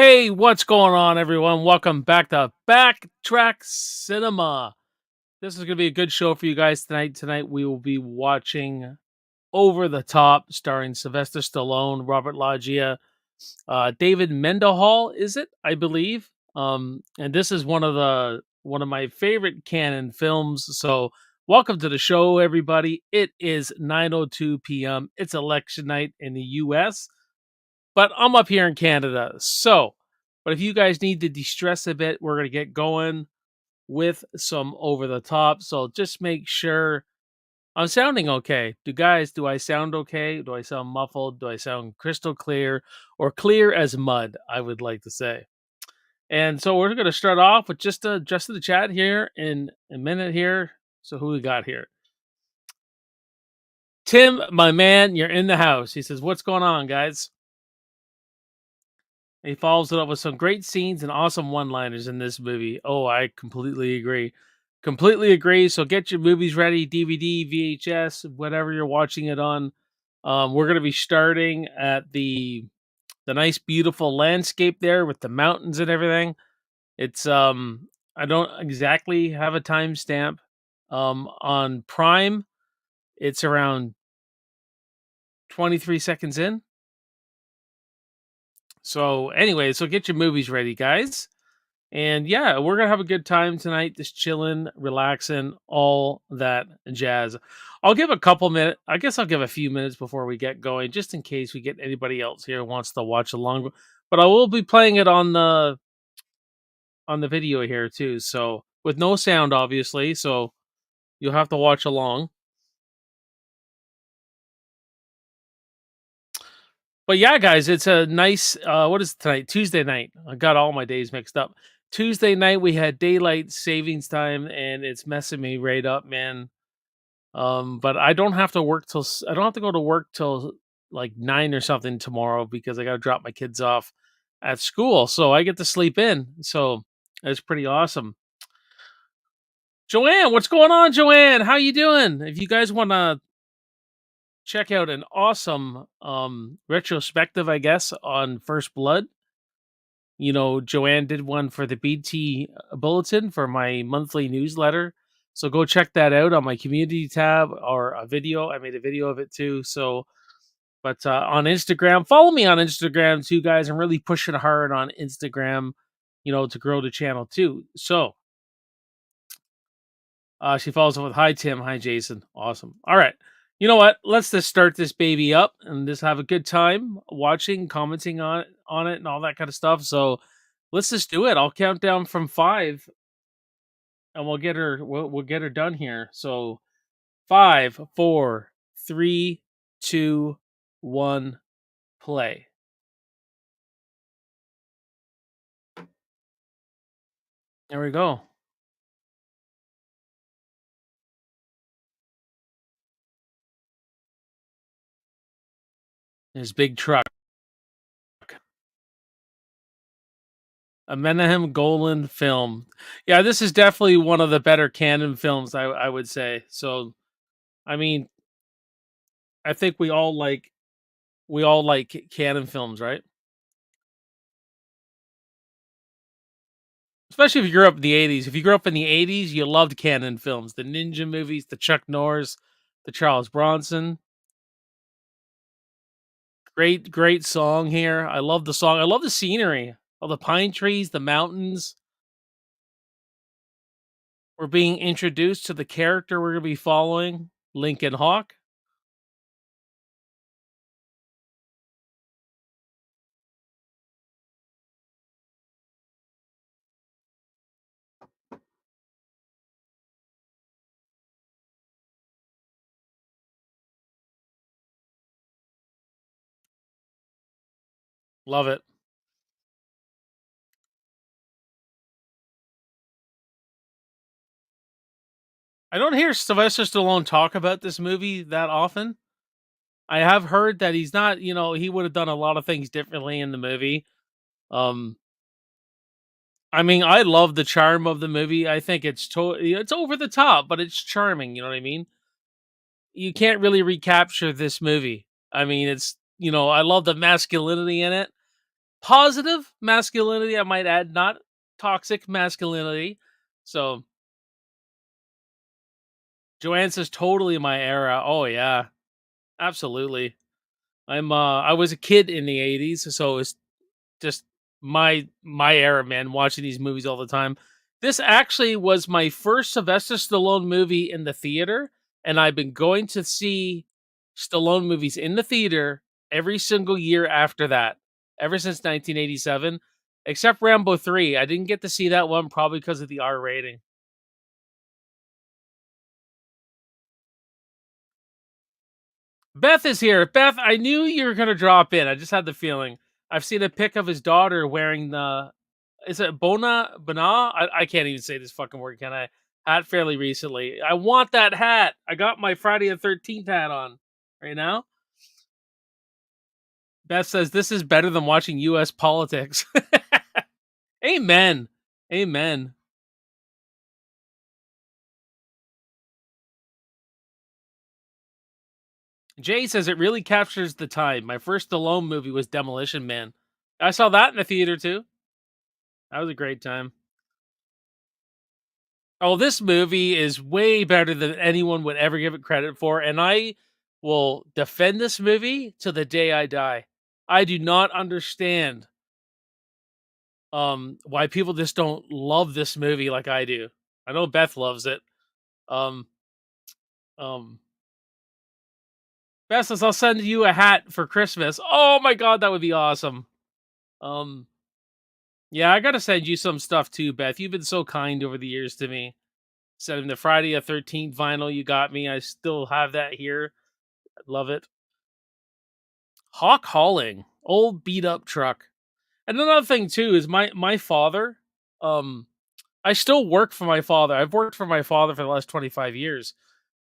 Hey, what's going on, everyone? Welcome back to Backtrack Cinema. This is going to be a good show for you guys tonight. Tonight, we will be watching Over the Top, starring Sylvester Stallone, Robert Loggia, David Mendenhall. Is it? I believe. And this is one of my favorite canon films. So, welcome to the show, everybody. It is 9:02 p.m. It's election night in the U.S. But I'm up here in Canada. But if you guys need to de-stress a bit, we're going to get going with some over the top. So just make sure I'm sounding okay. Do I sound okay? Do I sound muffled? Do I sound crystal clear or clear as mud? I would like to say. And so we're going to start off with just the chat here in a minute here. So who we got here? Tim, my man, you're in the house. He says, "What's going on, guys?" He follows it up with some great scenes and awesome one-liners in this movie. Oh, I completely agree. Completely agree. So get your movies ready, DVD, VHS, whatever you're watching it on. We're gonna be starting at the nice, beautiful landscape there with the mountains and everything. It's I don't exactly have a timestamp. On Prime, it's around 23 seconds in. So anyway, so get your movies ready, guys. And yeah, we're gonna have a good time tonight, just chilling, relaxing, all that jazz. I'll give a couple minutes. I guess I'll give a few minutes before we get going, just in case we get anybody else here who wants to watch along. But I will be playing it on the video here too, so with no sound, obviously. So you'll have to watch along. But yeah, guys, it's a nice. What is it tonight? Tuesday night. I got all my days mixed up. Tuesday night we had daylight savings time, and it's messing me right up, man. But I don't have to work till I don't have to go to work till like 9 or something tomorrow because I got to drop my kids off at school, so I get to sleep in. So it's pretty awesome. Joanne, what's going on, Joanne? How you doing? If you guys want to check out an awesome retrospective, I guess, on First Blood. You know, Joanne did one for the BT Bulletin for my monthly newsletter. So go check that out on my community tab or a video. I made a video of it too. So, but on Instagram, follow me on Instagram too, guys. I'm really pushing hard on Instagram, to grow the channel too. So, she follows up with, "Hi, Tim. Hi, Jason. Awesome. All right. You know what? Let's just start this baby up and just have a good time watching, commenting on it, and all that kind of stuff. So let's just do it. I'll count down from 5, and we'll get her done here. So 5, 4, 3, 2, 1, play. There we go. His big truck. A Menahem Golan film. Yeah, this is definitely one of the better canon films, I would say. So, I mean, I think we all like canon films, right? Especially if you grew up in the 80s. If you grew up in the 80s, you loved canon films, the ninja movies, the Chuck Norris, the Charles Bronson. Great song here. I love the song. I love the scenery. All the pine trees, the mountains. We're being introduced to the character we're going to be following, Lincoln Hawk. Love it. I don't hear Sylvester Stallone talk about this movie that often. I have heard that he's not, he would have done a lot of things differently in the movie. Um, I mean, I love the charm of the movie. I think it's over the top, but it's charming. You know what I mean? You can't really recapture this movie. I mean, I love the masculinity in it. positive masculinity, I might add, not toxic masculinity. So Joanne says totally my era. Oh yeah, absolutely. I was a kid in the 80s, so it's just my era, man, watching these movies all the time. This actually was my first Sylvester Stallone movie in the theater, and I've been going to see Stallone movies in the theater every single year after that, ever since 1987, except Rambo 3. I didn't get to see that one probably because of the R rating. Beth is here. Beth, I knew you were going to drop in. I just had the feeling. I've seen a pic of his daughter wearing the is it Bona? I can't even say this fucking word, can I? Hat fairly recently. I want that hat. I got my Friday the 13th hat on right now. Beth says this is better than watching US politics. Amen. Amen. Jay says it really captures the time. My first Stallone movie was Demolition Man. I saw that in the theater too. That was a great time. Oh, this movie is way better than anyone would ever give it credit for, and I will defend this movie to the day I die. I do not understand why people just don't love this movie like I do. I know Beth loves it. Um um Beth says I'll send you a hat for Christmas. Oh my god, that would be awesome. Um yeah, I gotta send you some stuff too, Beth. You've been so kind over the years to me. Sending the Friday the 13th vinyl you got me. I still have that here. I love it. Hawk hauling, old beat up truck. And another thing too is my father. Um, I still work for my father. I've worked for my father for the last 25 years.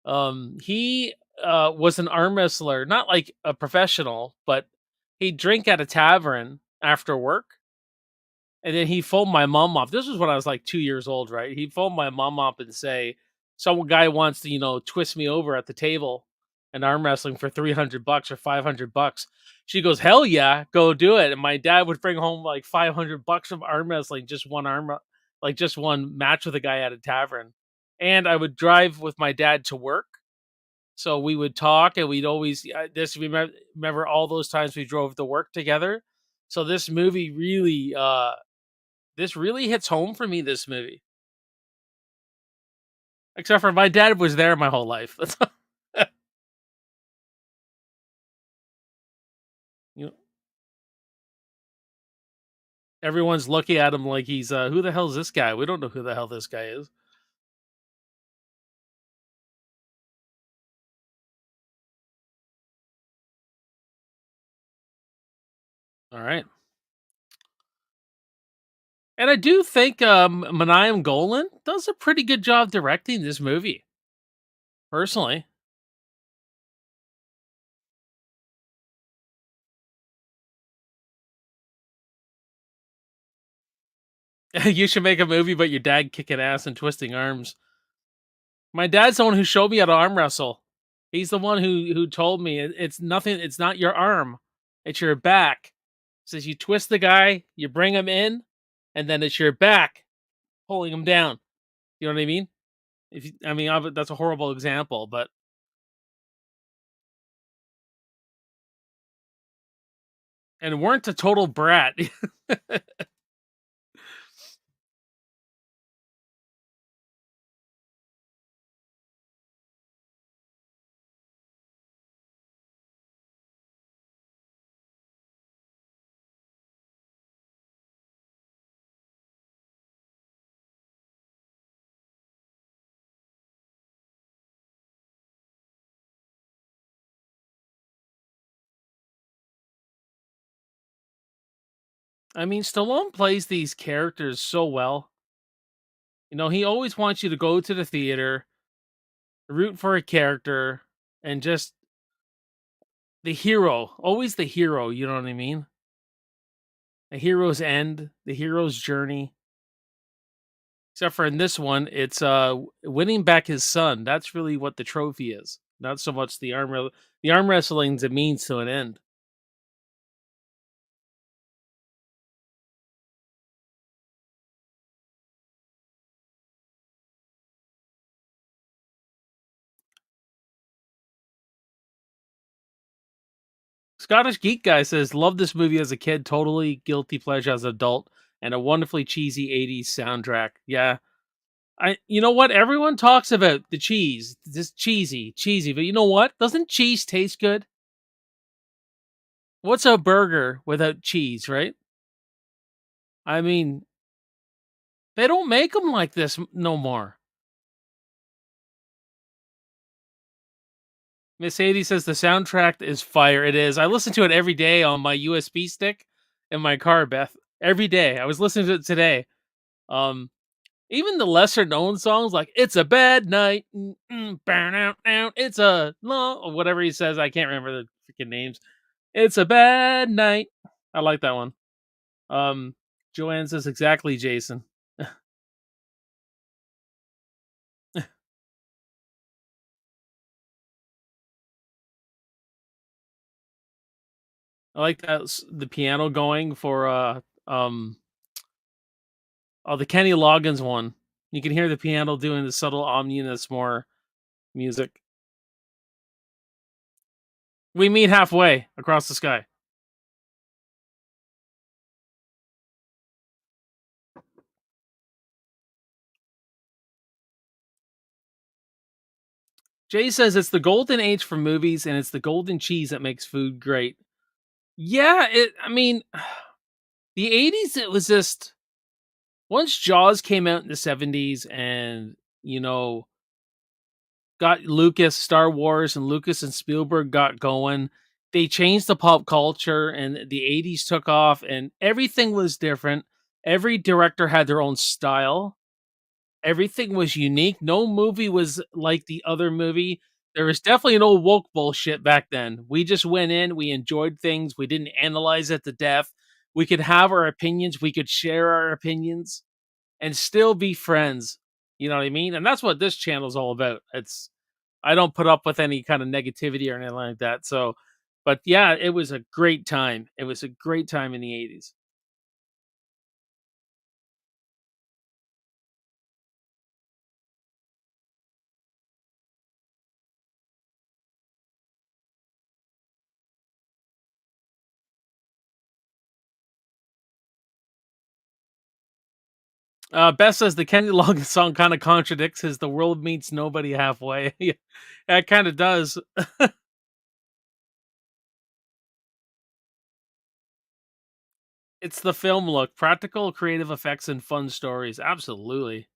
He was an arm wrestler, not like a professional, but he'd drink at a tavern after work, and then he phoned my mom up. This was when I was like 2 years old, right? He phoned my mom up and say, some guy wants to, twist me over at the table and arm wrestling for $300 or $500. She goes, hell yeah, go do it. And my dad would bring home like $500 of arm wrestling, like just one match with a guy at a tavern. And I would drive with my dad to work. So we would talk and we'd always, remember all those times we drove to work together. So this really hits home for me, this movie. Except for my dad was there my whole life. You know, everyone's looking at him like he's who the hell is this guy? We don't know who the hell this guy is. All right. And I do think Manayam Golan does a pretty good job directing this movie, personally. You should make a movie about your dad kicking ass and twisting arms. My dad's the one who showed me how to arm wrestle. He's the one who told me it's nothing. It's not your arm, it's your back. Says you twist the guy, you bring him in, and then it's your back pulling him down. You know what I mean? If you, I mean that's a horrible example, but and weren't a total brat. I mean, Stallone plays these characters so well. He always wants you to go to the theater, root for a character, and just the hero, always the hero, you know what I mean? The hero's end, the hero's journey. Except for in this one, it's winning back his son. That's really what the trophy is. Not so much the arm wrestling's a means to an end. Scottish Geek Guy says, "Love this movie as a kid, totally guilty pleasure as an adult, and a wonderfully cheesy '80s soundtrack." Yeah, you know what? Everyone talks about the cheese, this cheesy, but you know what? Doesn't cheese taste good? What's a burger without cheese, right? I mean, they don't make them like this no more. Miss 80 says the soundtrack is fire. It is. I listen to it every day on my USB stick in my car, Beth. Every day. I was listening to it today. Um, Even the lesser known songs like "It's a Bad Night," burn out now, "It's a long," or whatever he says. I can't remember the freaking names. "It's a bad night." I like that one. Um, Joanne says exactly, Jason. I like that the piano going for um the Kenny Loggins one. You can hear the piano doing the subtle ominous more music. We meet halfway across the sky. Jay says it's the golden age for movies and it's the golden cheese that makes food great. Yeah, I mean, the 80s, it was just once Jaws came out in the 70s and, you know, got Lucas, Star Wars, and Lucas and Spielberg got going, they changed the pop culture and the 80s took off and everything was different. Every director had their own style. Everything was unique. No movie was like the other movie. There was definitely no woke bullshit back then. We just went in, we enjoyed things, we didn't analyze it to death. We could have our opinions, we could share our opinions and still be friends. You know what I mean? And that's what this channel's all about. It's I don't put up with any kind of negativity or anything like that. So, but yeah, it was a great time. It was a great time in the 80s. Beth says the Kenny Loggins song kind of contradicts his "The world meets nobody halfway." Yeah, it kind of does. It's the film look, practical, creative effects, and fun stories. Absolutely.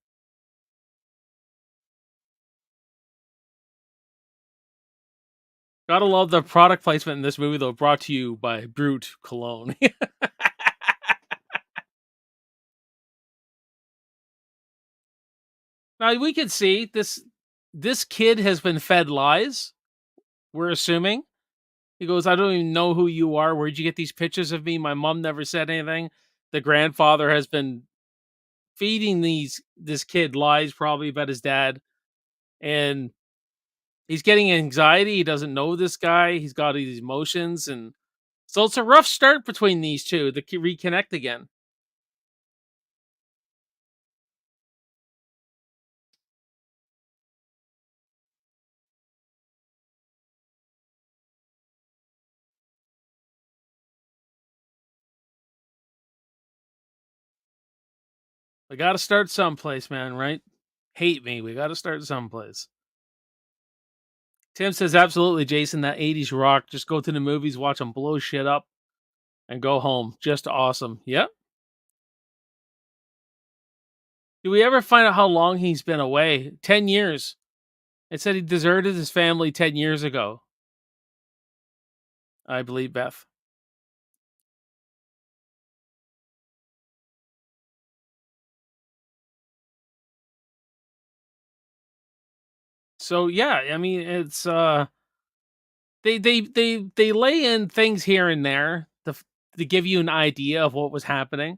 Gotta love the product placement in this movie, though. Brought to you by Brute Cologne. Now we can see this kid has been fed lies. We're assuming he goes, "I don't even know who you are. Where'd you get these pictures of me? My mom never said anything." The grandfather has been feeding this kid lies probably about his dad, and he's getting anxiety. He doesn't know this guy. He's got these emotions, and so it's a rough start between these two to reconnect again. We got to start someplace, man. Right? Hate me. We got to start someplace. Tim says, absolutely, Jason. That '80s rock. Just go to the movies, watch them blow shit up, and go home. Just awesome. Yep. Do we ever find out how long he's been away? 10 years. It said he deserted his family 10 years ago. I believe Beth. So yeah, I mean it's they lay in things here and there to give you an idea of what was happening.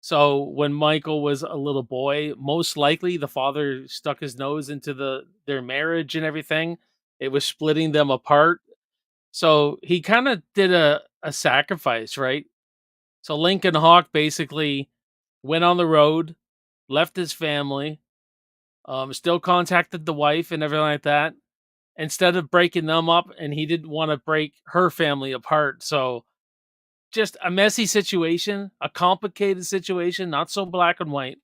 So when Michael was a little boy, most likely the father stuck his nose into their marriage and everything. It was splitting them apart. So he kind of did a sacrifice, right? So Lincoln Hawk basically went on the road, left his family, still contacted the wife and everything like that. instead of breaking them up, and he didn't want to break her family apart. So just a messy situation, a complicated situation, not so black and white.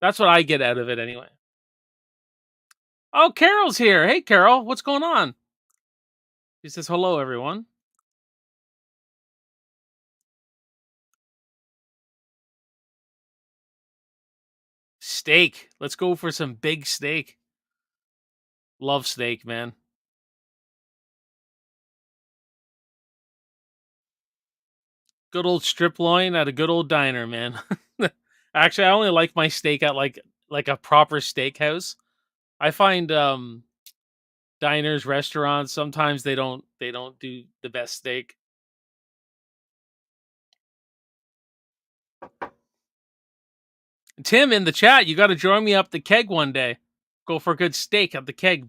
That's what I get out of it anyway. Oh, Carol's here. Hey, Carol, what's going on? She says, hello, everyone. Steak. Let's go for some big steak. Love steak, man. Good old strip loin at a good old diner, man. Actually, I only like my steak at like a proper steakhouse. I find diners, restaurants, sometimes they don't do the best steak. Tim in the chat, you got to join me up the keg one day. Go for a good steak at the keg.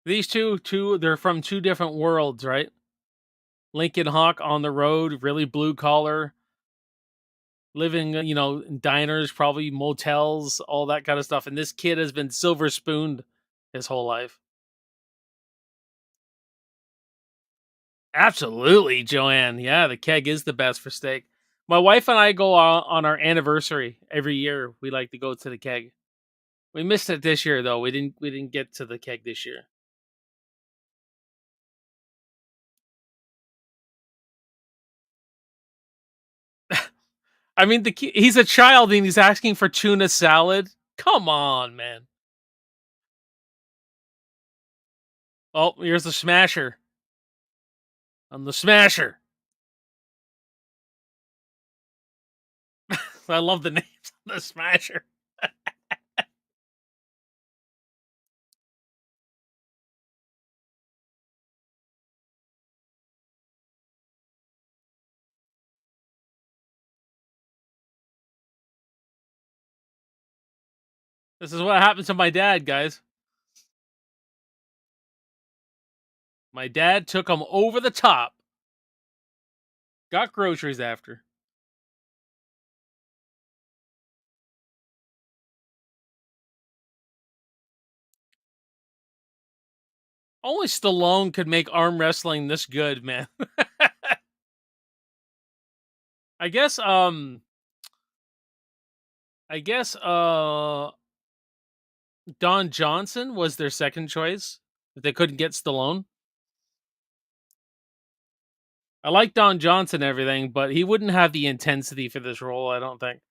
These two, they're from two different worlds, right? Lincoln Hawk on the road, really blue collar, living, in diners, probably motels, all that kind of stuff. And this kid has been silver spooned his whole life. Absolutely, Joanne. Yeah, the keg is the best for steak. My wife and I go on our anniversary every year. We like to go to the keg. We missed it this year though. We didn't get to the keg this year. I mean, he's a child and he's asking for tuna salad. Come on, man. Oh, here's the smasher. I'm the smasher. I love the names. The smasher. This is what happened to my dad, guys. My dad took him over the top. Got groceries after. Only Stallone could make arm wrestling this good, man. I guess I guess Don Johnson was their second choice if they couldn't get Stallone. I like Don Johnson and everything, but he wouldn't have the intensity for this role, I don't think.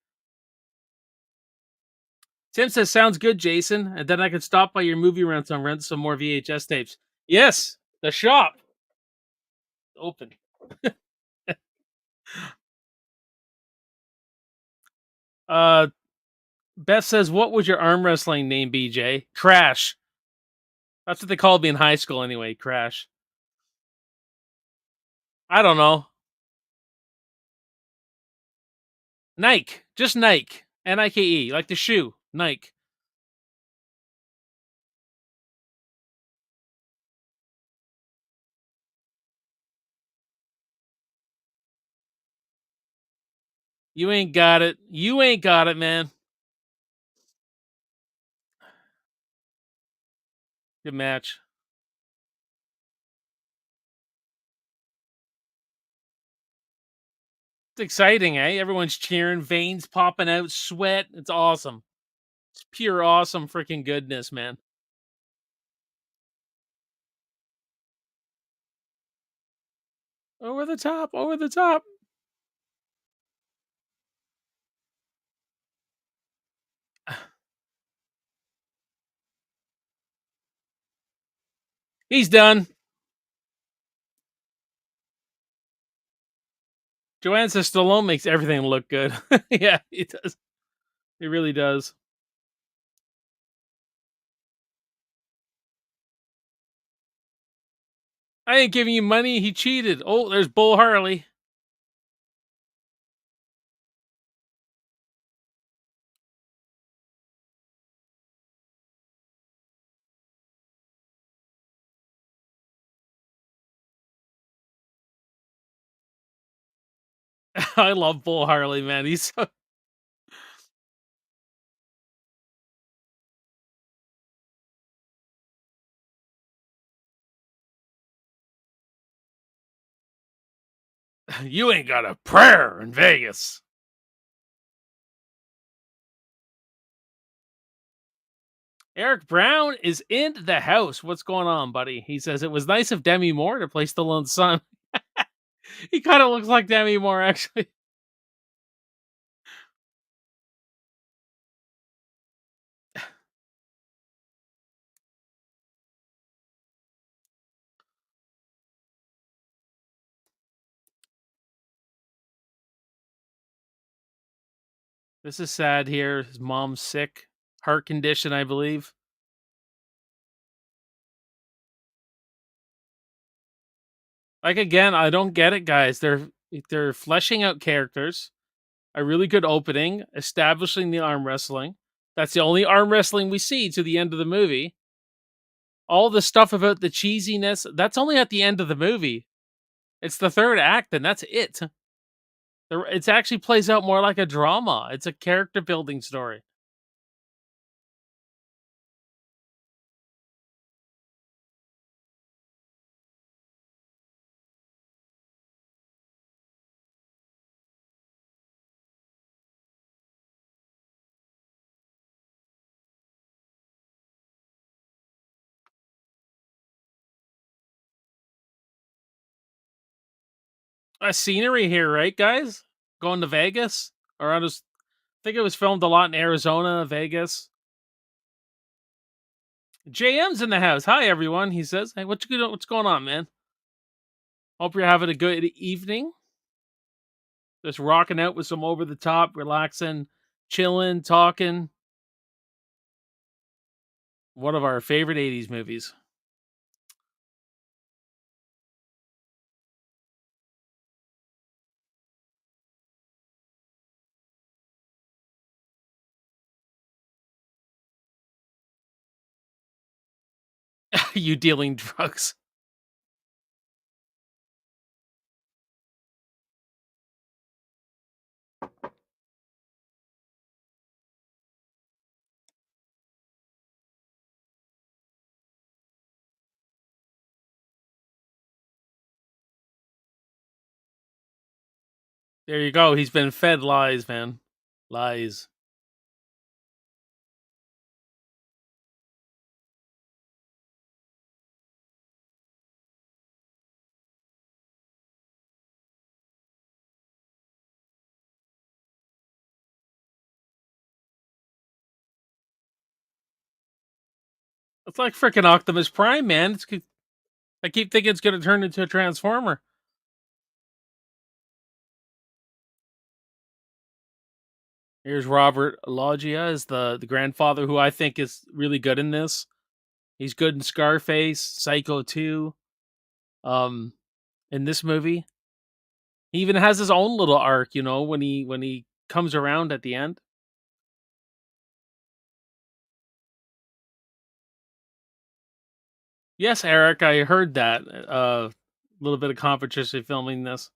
Tim says, sounds good, Jason. And then I could stop by your movie rental and rent some more VHS tapes. Yes, the shop. Open. Uh Beth says, what would your arm wrestling name be, Jay? Crash. That's what they called me in high school anyway, Crash. I don't know. Nike. Just Nike. Nike. Like the shoe. Nike. You ain't got it. You ain't got it, man. Good match. It's exciting, eh? Everyone's cheering, veins popping out, sweat. It's awesome. It's pure awesome freaking goodness, man. Over the top, over the top. He's done. Joanne says Stallone makes everything look good. Yeah, he does. He really does. I ain't giving you money. He cheated. Oh, there's Bull Harley. I love Bull Harley, man. He's so you ain't got a prayer in Vegas. Eric Brown is in the house. What's going on, buddy? He says it was nice of Demi Moore to play Stallone's son. He kind of looks like Demi Moore, actually. This is sad here. His mom's sick, heart condition, I believe. Like again, I don't get it, guys. They're fleshing out characters, a really good opening, establishing the arm wrestling. That's the only arm wrestling we see to the end of the movie. All the stuff about the cheesiness, that's only at the end of the movie. It's the third act, and that's it. It actually plays out more like a drama. It's a character building story. A scenery here, right, guys? Going to Vegas, or I just think it was filmed a lot in Arizona, Vegas. JM's in the house. Hi, everyone. He says, "Hey, what's going on, man? Hope you're having a good evening. Just rocking out with some over the top, relaxing, chilling, talking. One of our favorite '80s movies." You dealing drugs? There you go. He's been fed lies, man. Lies. It's like freaking Optimus Prime, man. I keep thinking it's going to turn into a Transformer. Here's Robert Loggia as the grandfather, who I think is really good in this. He's good in Scarface, Psycho 2. Um, in this movie, he even has his own little arc. When he comes around at the end. Yes, Eric, I heard that. A little bit of controversy filming this.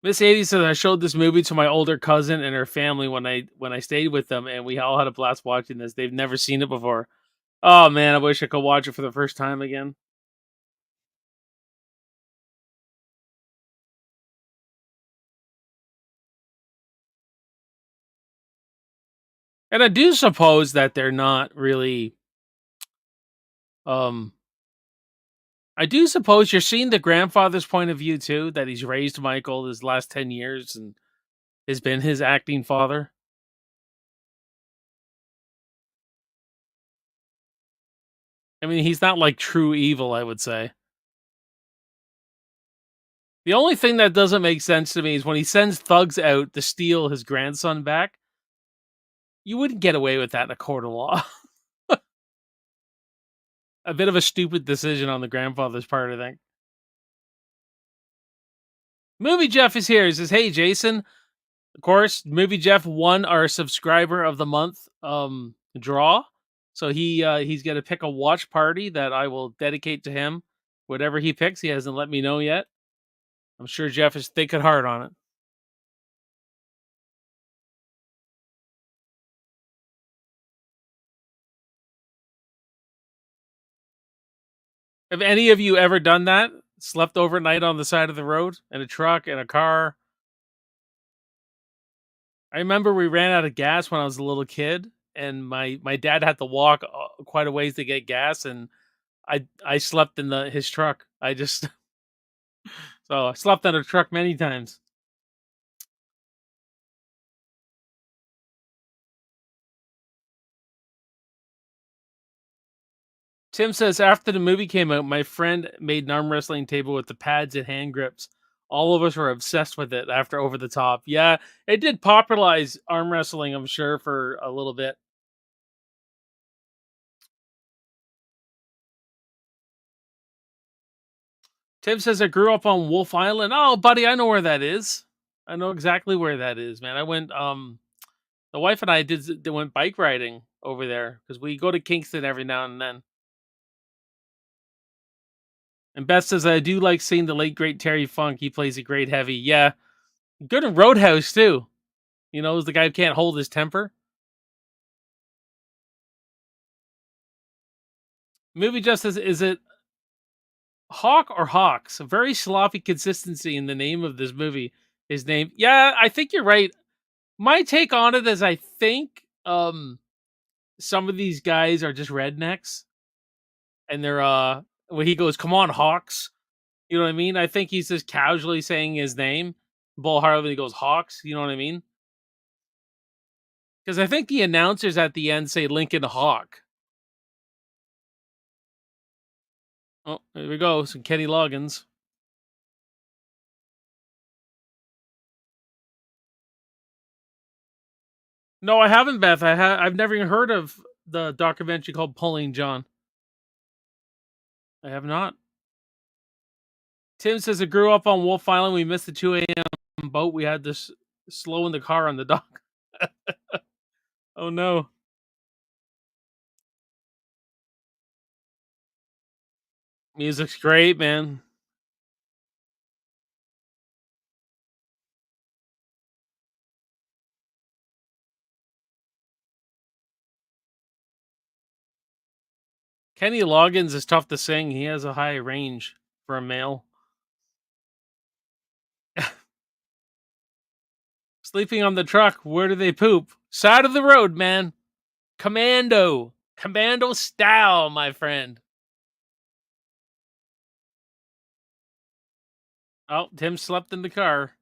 Miss 80 says I showed this movie to my older cousin and her family when I stayed with them, and we all had a blast watching this. They've never seen it before. Oh man, I wish I could watch it for the first time again. And I do suppose that they're not really. Um, I do suppose you're seeing the grandfather's point of view too. That he's raised Michael his last 10 years and has been his acting father. I mean, he's not like true evil, I would say. The only thing that doesn't make sense to me is when he sends thugs out to steal his grandson back. You wouldn't get away with that in a court of law. A bit of a stupid decision on the grandfather's part, I think. Movie Jeff is here. He says, "Hey, Jason. Of course, Movie Jeff won our subscriber of the month draw. So he's gonna pick a watch party that I will dedicate to him. Whatever he picks, he hasn't let me know yet. I'm sure Jeff is thinking hard on it. Have any of you ever done that? Slept overnight on the side of the road in a truck, in a car? I remember we ran out of gas when I was a little kid, and my dad had to walk quite a ways to get gas, and I slept in the his truck. I just so I slept in a truck many times. Tim says after the movie came out, my friend made an arm wrestling table with the pads and hand grips. All of us were obsessed with it after Over the Top. Yeah, it did popularize arm wrestling, I'm sure, for a little bit. Tim says I grew up on Wolf Island. Oh, buddy, I know where that is. I know exactly where that is, man. I went the wife and I did went bike riding over there because we go to Kingston every now and then. And Beth says I do like seeing the late great Terry Funk. He plays a great heavy. Yeah, good in Roadhouse too. You know, is the guy who can't hold his temper. Movie Justice, is it Hawk or Hawks? A very sloppy consistency in the name of this movie. His name. Yeah, I think you're right. My take on it is I think some of these guys are just rednecks and they're when he goes, "Come on, Hawks." You know what I mean? I think he's just casually saying his name. Bull Harley he goes, "Hawks," you know what I mean? Because I think the announcers at the end say Lincoln Hawk. Oh, there we go. Some Kenny Loggins. No, I haven't, Beth. I've never even heard of the documentary called Pulling John. I have not. Tim says I grew up on Wolf Island. We missed the 2 a.m. boat. We had this slow in the car on the dock. Oh no. Music's great, man. Kenny Loggins is tough to sing. He has a high range for a male. Sleeping on the truck. Where do they poop? Side of the road, man. Commando. Commando style, my friend. Oh, Tim slept in the car.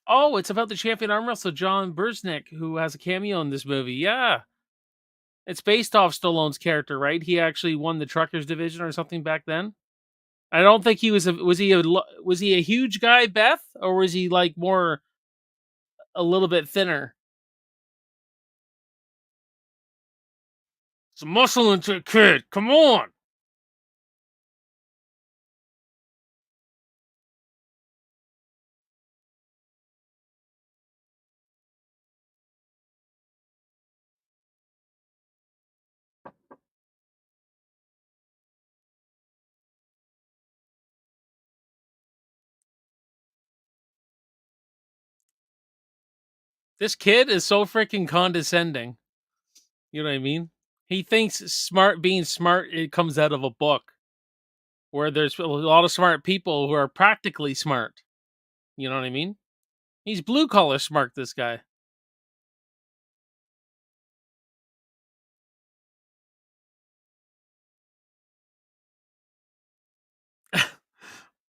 Oh, it's about the champion arm wrestler John Bursnick, who has a cameo in this movie. Yeah. It's based off Stallone's character, right? He actually won the truckers division or something back then. I don't think he was a was he a huge guy, Beth, or was he like more a little bit thinner? Some muscle into a kid. Come on. This kid is so freaking condescending. You know what I mean? He thinks being smart, it comes out of a book where there's a lot of smart people who are practically smart. You know what I mean? He's blue collar smart, this guy.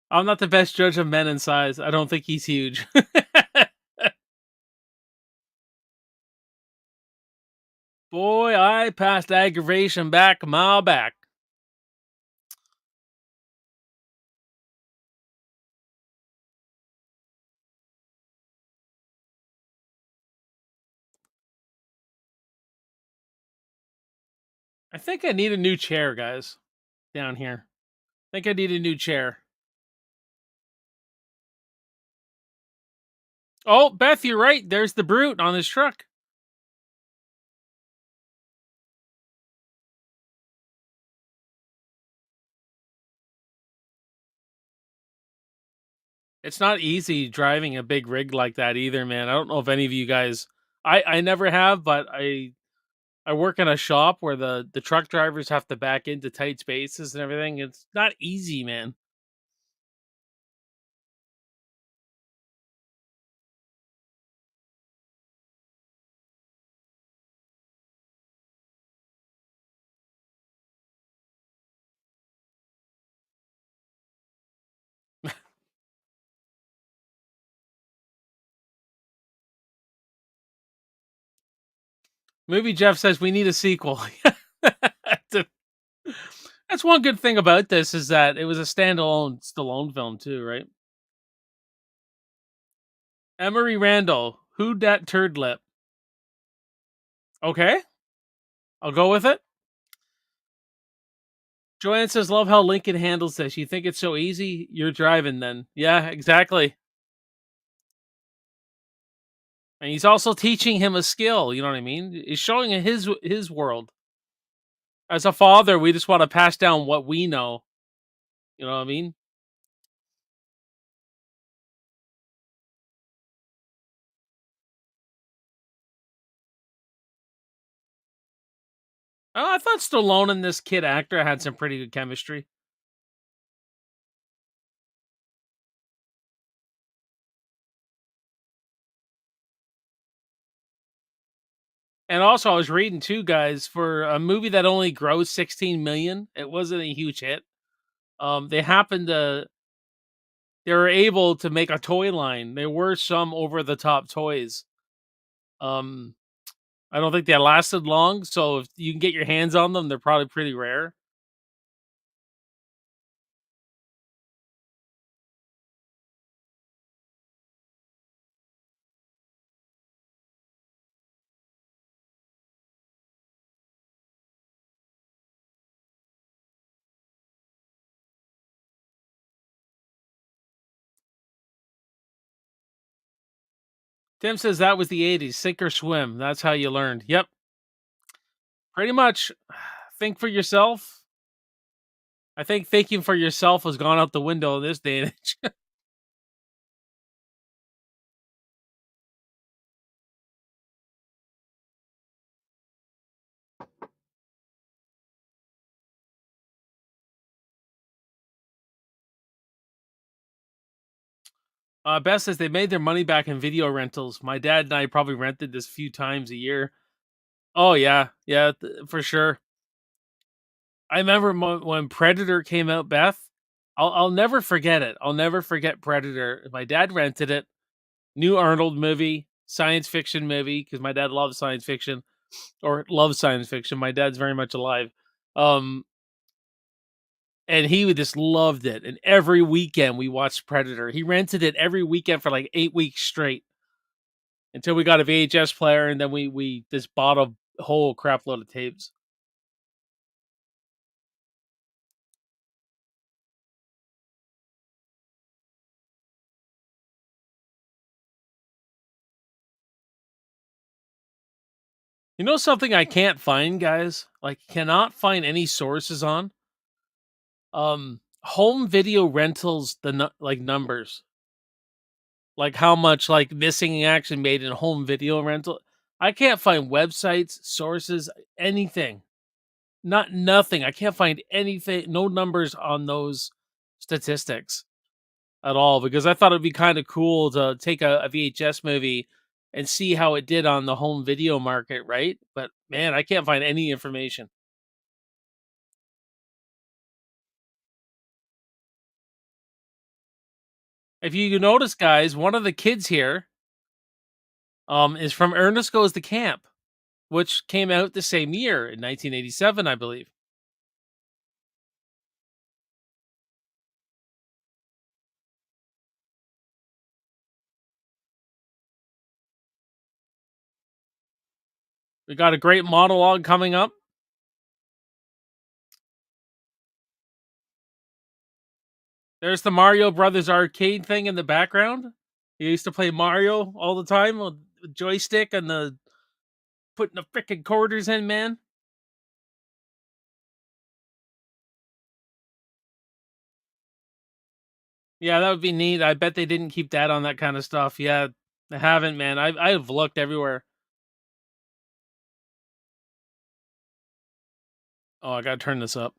I'm not the best judge of men in size. I don't think he's huge. Boy, I passed aggravation back a mile back. I think I need a new chair, guys. Down here. I think I need a new chair. Oh, Beth, you're right. There's the brute on his truck. It's not easy driving a big rig like that either, man. I don't know if any of you guys I never have, but I work in a shop where the truck drivers have to back into tight spaces and everything. It's not easy, man. Movie Jeff says we need a sequel. That's that's one good thing about this is that it was a standalone Stallone film too, right? Emery Randall, who dat turd lip? Okay, I'll go with it. Joanne says, "Love how Lincoln handles this. You think it's so easy? You're driving then." Yeah, exactly. And he's also teaching him a skill. You know what I mean? He's showing his world. As a father, we just want to pass down what we know. You know what I mean? I thought Stallone and this kid actor had some pretty good chemistry. And also, I was reading too, guys, for a movie that only grossed 16 million, it wasn't a huge hit. They happened to they were able to make a toy line. There were some over the top toys. Um, I don't think they lasted long, so if you can get your hands on them, they're probably pretty rare. Tim says that was the 80s, sink or swim. That's how you learned. Yep, pretty much. Think for yourself. I think thinking for yourself has gone out the window in this day and age. Beth says they made their money back in video rentals. My dad and I probably rented this a few times a year. Oh yeah, yeah, for sure. I remember when Predator came out, Beth. I'll never forget it. I'll never forget Predator. My dad rented it. New Arnold movie, science fiction movie, because my dad loves science fiction or loves science fiction. My dad's very much alive. Um, and he would just loved it. And every weekend we watched Predator. He rented it every weekend for like 8 weeks straight until we got a VHS player, and then we just bought a whole crap load of tapes. You know something I can't find, guys? Like cannot find any sources on? Home video rentals like numbers. Like how much like missing action made in home video rental. I can't find websites, sources, anything. Not nothing. I can't find anything, no numbers on those statistics at all because I thought it'd be kind of cool to take a VHS movie and see how it did on the home video market, right? But man, I can't find any information. If you notice, guys, one of the kids here is from Ernest Goes to Camp, which came out the same year in 1987, I believe. We got a great monologue coming up. There's the Mario Brothers arcade thing in the background. You used to play Mario all the time with the joystick and the putting the freaking quarters in, man. Yeah, that would be neat. I bet they didn't keep that on that kind of stuff. Yeah, I haven't, man. I've looked everywhere. Oh, I gotta turn this up.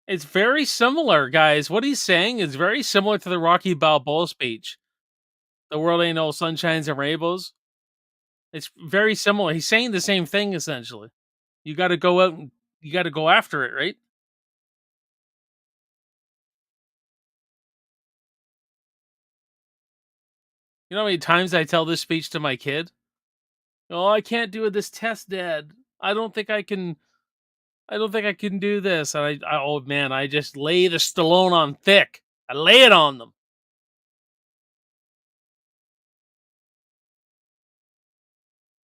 It's very similar, guys. What he's saying is very similar to the Rocky Balboa speech. The world ain't all sunshines and rainbows. It's very similar. He's saying the same thing essentially. You got to go out and you got to go after it, right? You know how many times I tell this speech to my kid? Oh, I can't do this test, Dad. I don't think I can. I don't think I can do this. And oh man, I just lay the Stallone on thick. I lay it on them.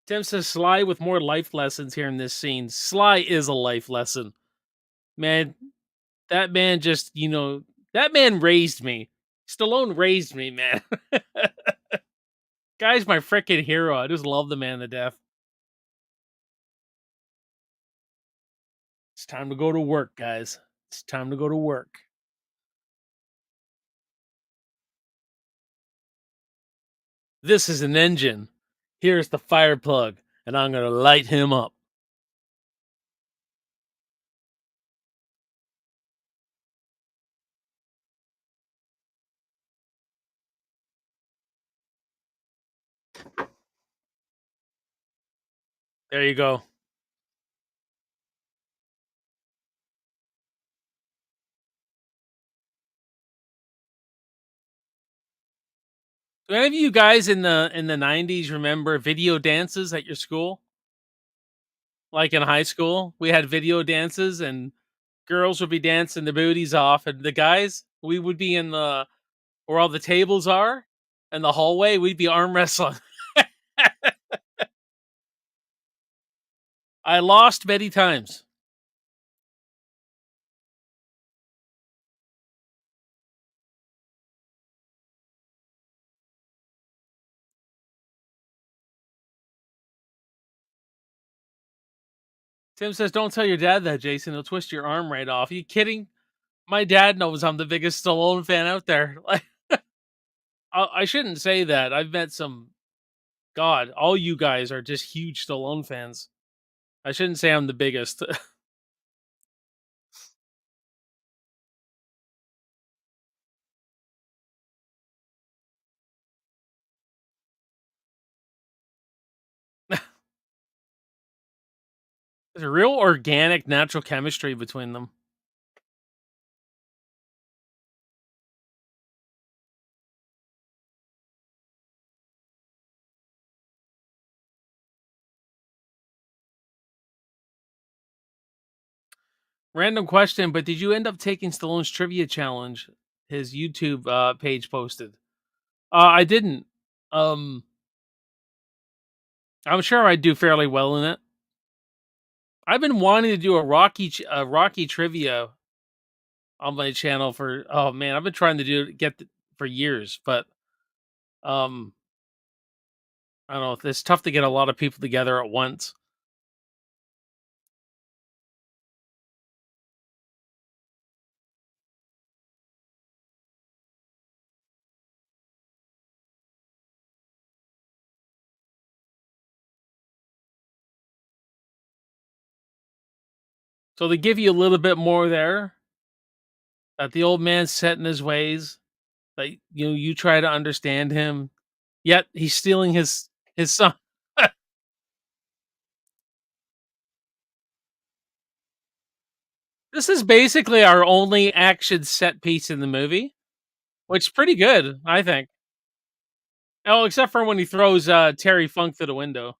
Tim says Sly with more life lessons here in this scene. Sly is a life lesson, man. That man just, that man raised me. Stallone raised me, man. Guy's my freaking hero. I just love the man to death. It's time to go to work, guys. It's time to go to work. This is an engine. Here's the fire plug, and I'm going to light him up. There you go. Do any of you guys in the 90s remember video dances at your school? Like in high school, we had video dances and girls would be dancing their booties off and the guys, we would be in the where all the tables are in the hallway, we'd be arm wrestling. I lost many times. Tim says, "Don't tell your dad that, Jason. He'll twist your arm right off." Are you kidding? My dad knows I'm the biggest Stallone fan out there. Like, I shouldn't say that. I've met some. God, all you guys are just huge Stallone fans. I shouldn't say I'm the biggest. There's a real organic, natural chemistry between them. Random question, but did you end up taking Stallone's trivia challenge? His YouTube page posted. I didn't. Um, I'm sure I'd do fairly well in it. I've been wanting to do a Rocky trivia on my channel for oh man, I've been trying to for years, but um, I don't know. It's tough to get a lot of people together at once. So they give you a little bit more there that the old man's set in his ways. That you try to understand him, yet he's stealing his son. This is basically our only action set piece in the movie, which is pretty good, I think. Oh, except for when he throws Terry Funk through the window.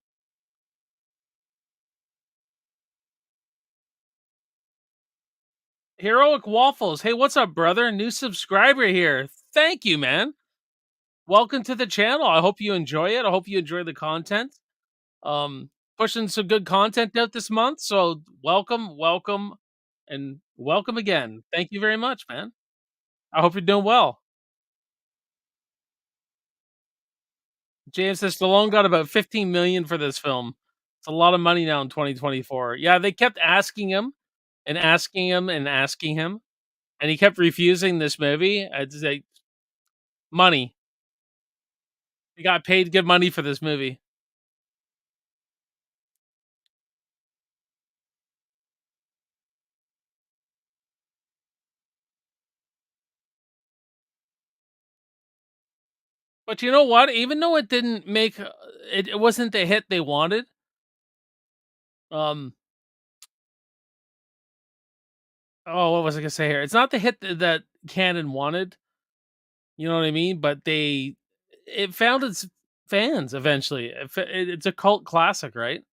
Heroic Waffles. Hey, what's up, brother? New subscriber here. Thank you, man. welcome to the channel. I hope you enjoy it. I hope you enjoy the content. Um, Pushing some good content out this month. So welcome, welcome, and welcome again. Thank you very much, man. I hope you're doing well. James says Stallone got about 15 million for this film. It's a lot of money now in 2024. Yeah, they kept asking him and asking him and asking him, and he kept refusing this movie. I'd say money. He got paid good money for this movie. But you know what? Even though it didn't make it wasn't the hit they wanted. Um, oh, what was I gonna say here? It's not the hit that Canon wanted. You know what I mean? But it found its fans eventually. It's a cult classic, right?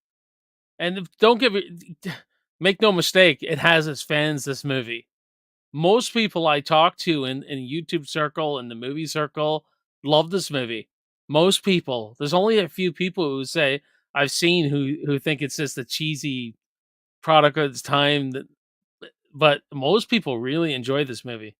And don't get me make no mistake, it has its fans. This movie. Most people I talk to in YouTube circle and the movie circle love this movie. Most people. There's only a few people who say I've seen who think it's just a cheesy product of its time. But most people really enjoy this movie.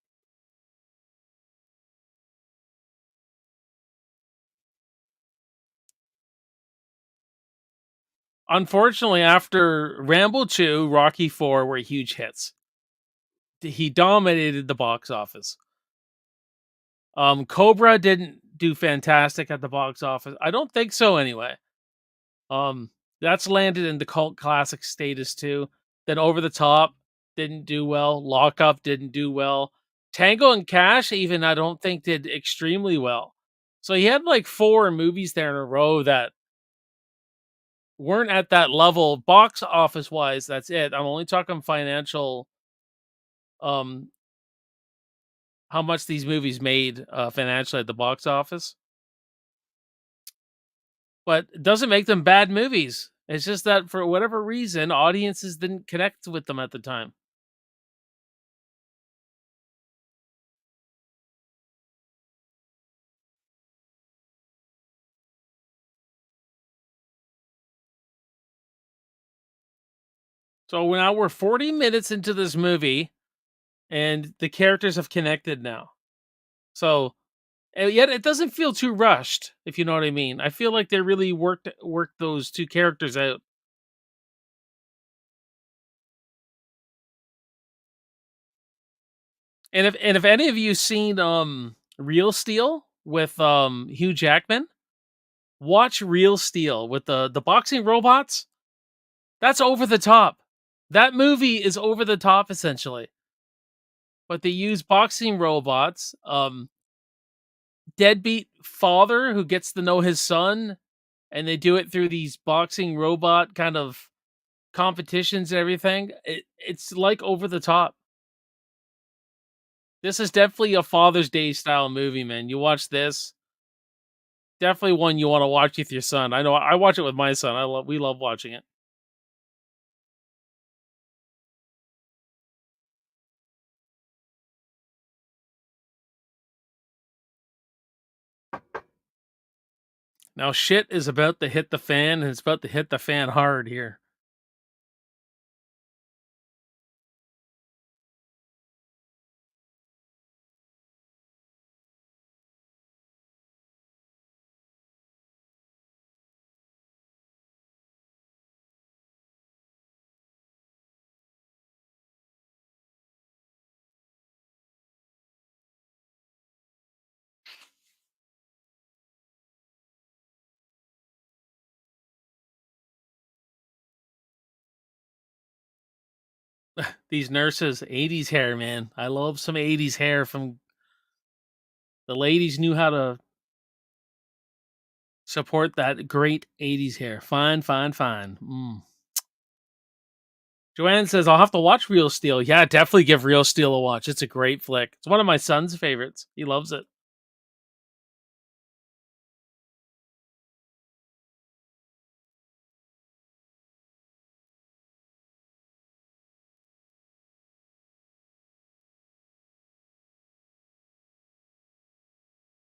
Unfortunately, after Rambo 2, Rocky 4 were huge hits. He dominated the box office. Cobra didn't do fantastic at the box office. I don't think so anyway. Um, that's landed in the cult classic status too. Then Over the Top didn't do well. Lock Up didn't do well. Tango and Cash even I don't think did extremely well. So he had like 4 movies there in a row that weren't at that level box office wise. That's it. I'm only talking financial. Um, how much these movies made financially at the box office, but it doesn't make them bad movies. It's just that for whatever reason, audiences didn't connect with them at the time. So now we're 40 minutes into this movie, and the characters have connected now. So and yet it doesn't feel too rushed, if you know what I mean. I feel like they really worked those 2 characters out. And if any of you seen Real Steel with Hugh Jackman, watch Real Steel with the boxing robots. That's over the top. That movie is over the top essentially. But they use boxing robots, deadbeat father who gets to know his son, and they do it through these boxing robot kind of competitions and everything. It's like over the top. This is definitely a Father's Day style movie, man. You watch this, definitely one you want to watch with your son. I know I watch it with my son. We love watching it. Now shit is about to hit the fan, and it's about to hit the fan hard here. These nurses, 80s hair, man. I love some 80s hair from the ladies knew how to support that great 80s hair. Fine, fine, fine. Joanne says, I'll have to watch Real Steel. Yeah, definitely give Real Steel a watch. It's a great flick. It's one of my son's favorites. He loves it.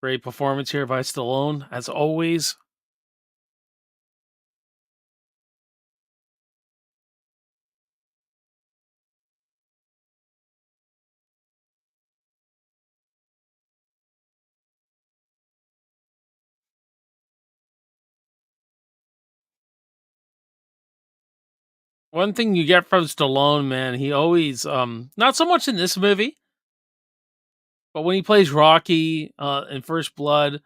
Great performance here by Stallone, as always. One thing you get from Stallone, man, he always, not so much in this movie, but when he plays Rocky, in First Blood,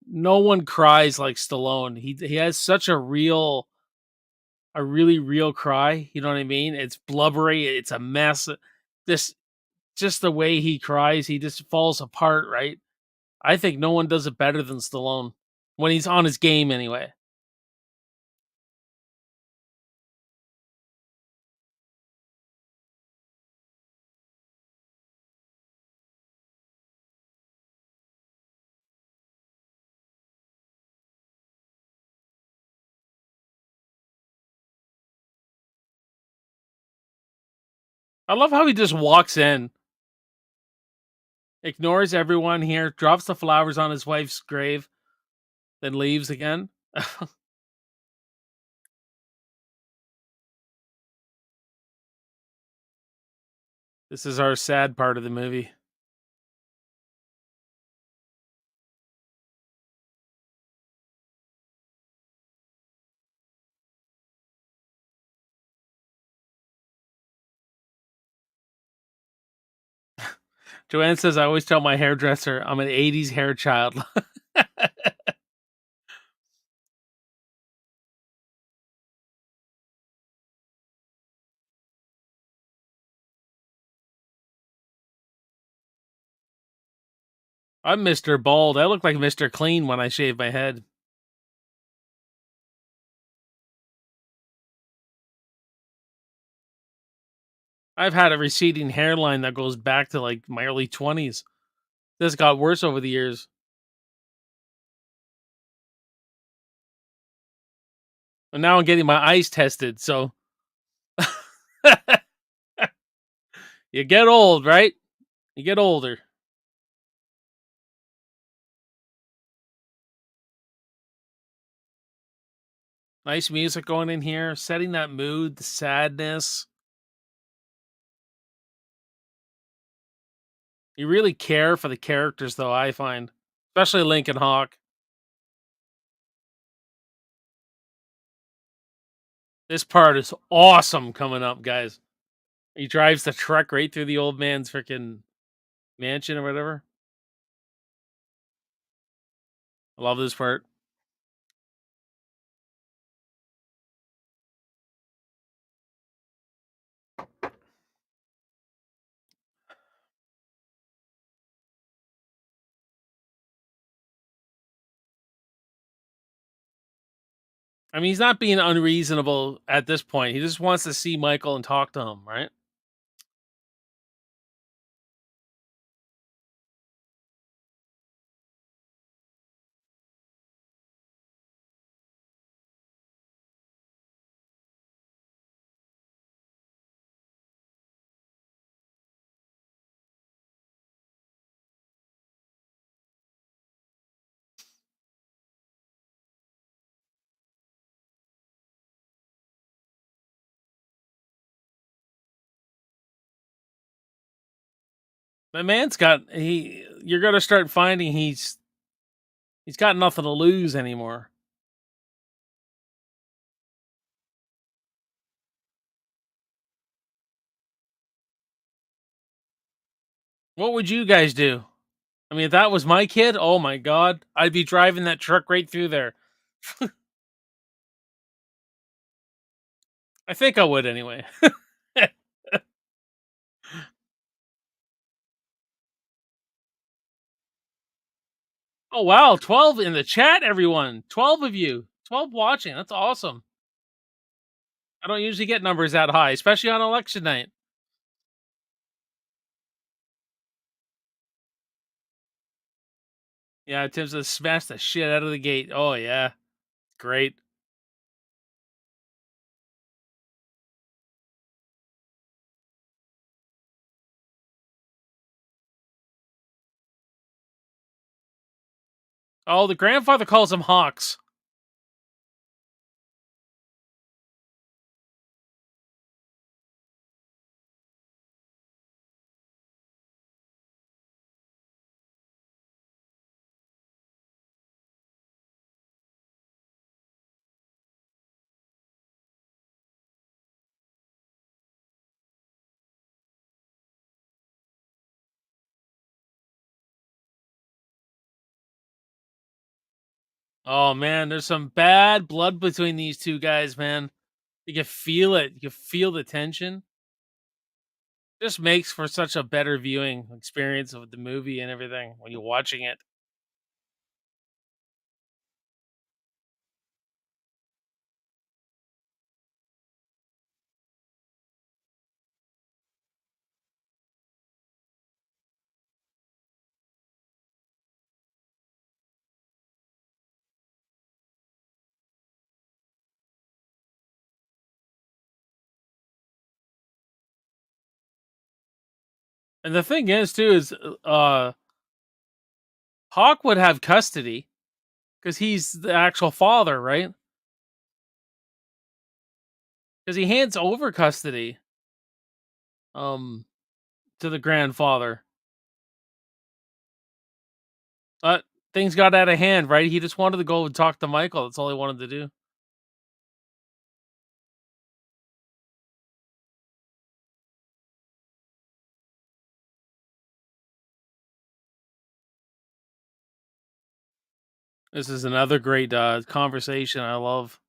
no one cries like Stallone. He has such a really real cry. You know what I mean? It's blubbery. It's a mess. This just the way he cries, he just falls apart. Right? I think no one does it better than Stallone when he's on his game. Anyway, I love how he just walks in, ignores everyone here, drops the flowers on his wife's grave, then leaves again. This is our sad part of the movie. Joanne says, I always tell my hairdresser I'm an 80s hair child. I'm Mr. Bald. I look like Mr. Clean when I shave my head. I've had a receding hairline that goes back to like my early 20s. This got worse over the years. And now I'm getting my eyes tested. So you get old, right? You get older. Nice music going in here, setting that mood, the sadness. You really care for the characters, though, I find, especially Lincoln Hawk. This part is awesome coming up, guys. He drives the truck right through the old man's freaking mansion or whatever. I love this part. I mean, he's not being unreasonable at this point. He just wants to see Michael and talk to him, right? The man's got he. You're gonna start finding he's got nothing to lose anymore. What would you guys do? I mean, if that was my kid, oh my god, I'd be driving that truck right through there. I think I would anyway. Oh wow, 12 in the chat, everyone. 12 of you. 12 watching. That's awesome. I don't usually get numbers that high, especially on election night. Yeah, Tim's just smashed the shit out of the gate. Oh yeah. Great. Oh, the grandfather calls them hawks. Oh man, there's some bad blood between these two guys, man. You can feel it. You can feel the tension. Just makes for such a better viewing experience of the movie and everything when you're watching it. And the thing is, too, is Hawk would have custody because he's the actual father, right? Because he hands over custody um to the grandfather. But things got out of hand, right? He just wanted to go and talk to Michael. That's all he wanted to do. This is another great conversation. I love.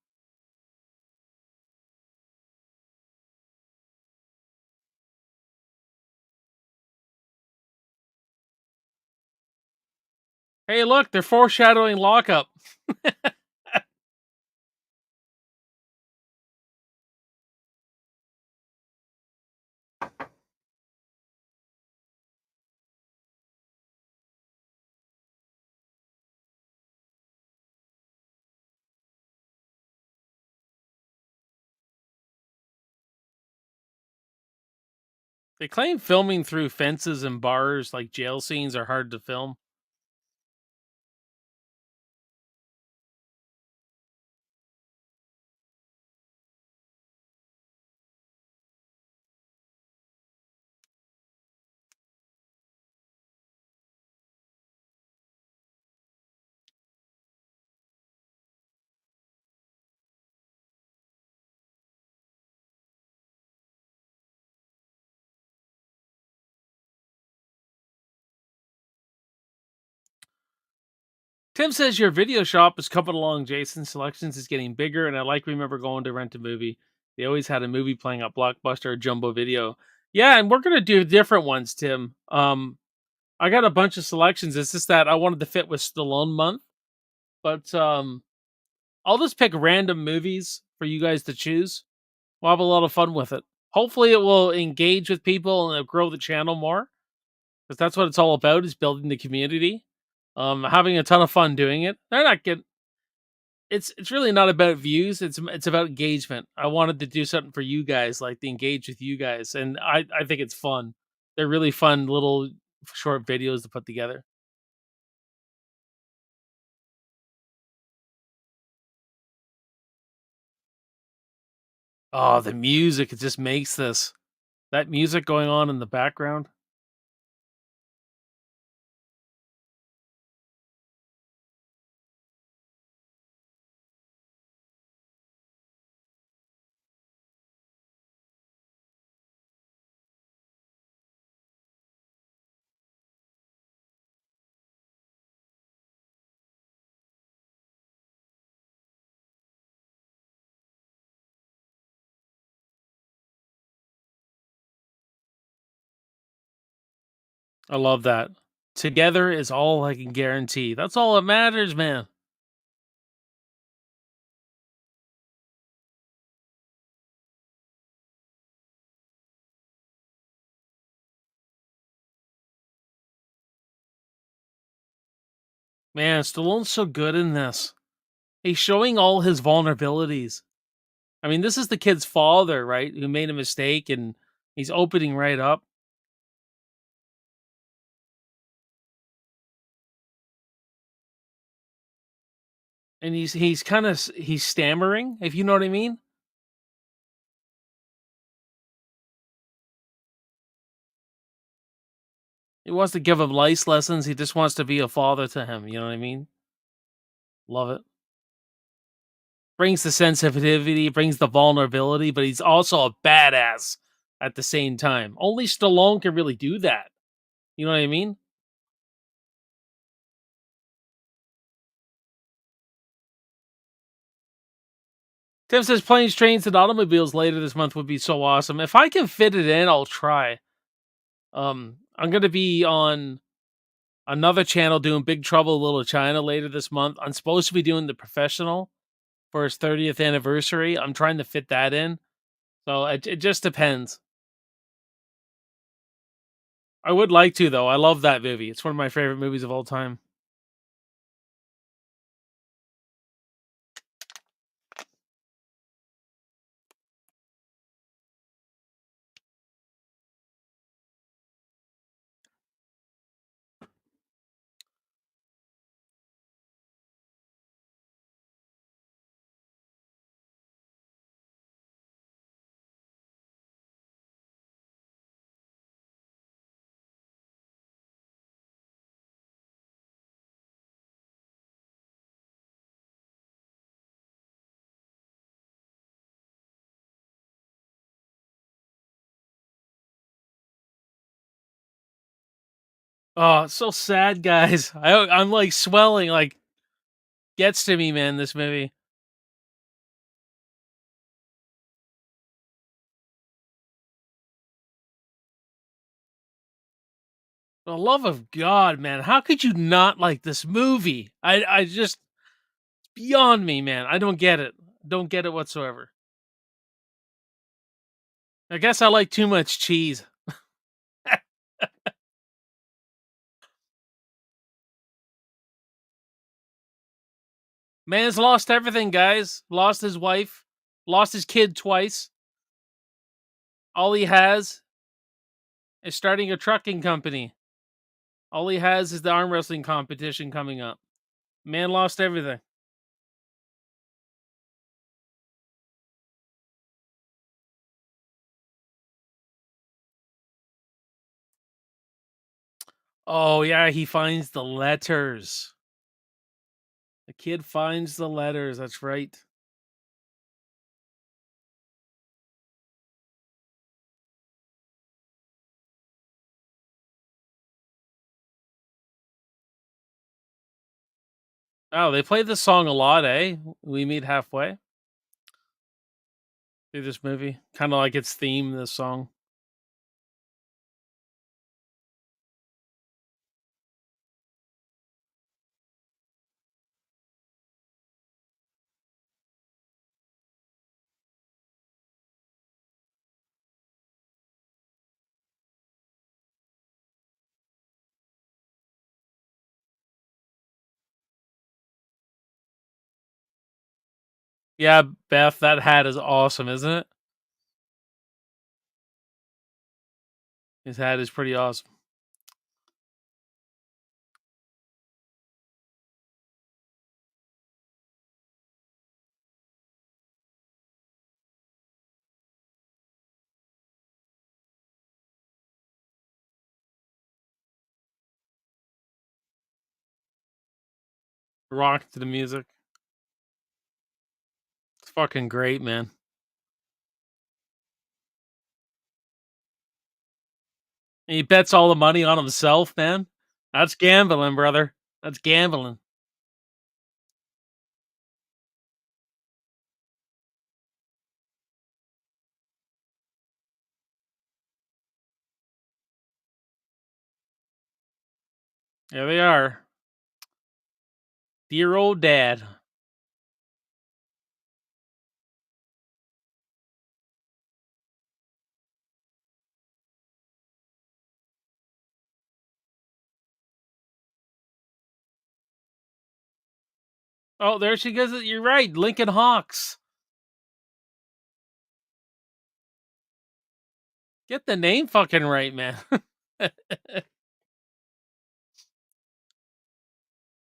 Hey, look, they're foreshadowing lockup. They claim filming through fences and bars, like jail scenes, are hard to film. Tim says your video shop is coming along, Jason. Selections is getting bigger, and I like remember going to rent a movie. They always had a movie playing at Blockbuster or Jumbo Video. Yeah, and we're gonna do different ones, Tim. I got a bunch of selections. It's just that I wanted to fit with Stallone month, but I'll just pick random movies for you guys to choose. We'll have a lot of fun with it. Hopefully, it will engage with people and it'll grow the channel more because that's what it's all about: is building the community. Having a ton of fun doing it. They're not getting. It's really not about views. It's about engagement. I wanted to do something for you guys, like to engage with you guys, and I think it's fun. They're really fun little short videos to put together. Oh, the music, it just makes this. That music going on in the background. I love that. Together is all I can guarantee. That's all that matters, man. Man, Stallone's so good in this. He's showing all his vulnerabilities. I mean, this is the kid's father, right? Who made a mistake and he's opening right up. and he's kind of he's stammering, if you know what I mean. He wants to give him life lessons. He just wants to be a father to him. You know what I mean? Love it. Brings the sensitivity, brings the vulnerability, but he's also a badass at the same time. Only Stallone can really do that. You know what I mean? Tim says planes, trains, and automobiles later this month would be so awesome. If I can fit it in, I'll try. I'm gonna be on another channel doing Big Trouble in Little China later this month. I'm supposed to be doing The Professional for his 30th anniversary. I'm trying to fit that in. So it just depends. I would like to though. I love that movie. It's one of my favorite movies of all time. Oh, it's so sad, guys. I'm like swelling. Like gets to me, man. This movie. For the love of God, man. How could you not like this movie? I just beyond me, man. I don't get it. Don't get it whatsoever. I guess I like too much cheese. Man's lost everything, guys. Lost his wife, lost his kid twice. All he has is starting a trucking company. All he has is the arm wrestling competition coming up. Man lost everything. Oh, yeah, he finds the letters. The kid finds the letters. That's right. Oh, they play this song a lot, eh? We meet halfway through this movie. Kind of like its theme, this song. Yeah, Beth, that hat is awesome, isn't it? His hat is pretty awesome. Rock to the music. It's fucking great, man. And he bets all the money on himself, man. That's gambling, brother. That's gambling. There they are. Dear old dad. Oh, there she goes. You're right. Lincoln Hawks. Get the name fucking right, man.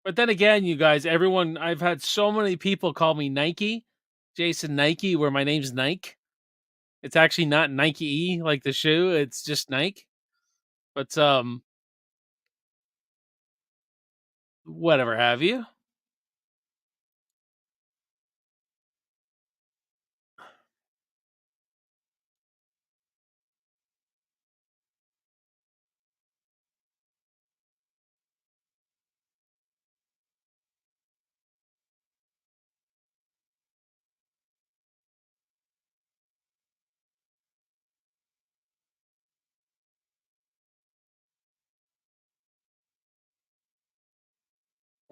But then again, you guys, everyone I've had so many people call me Nike, Jason Nike, where my name's Nike. It's actually not Nike like the shoe, it's just Nike. But whatever have you.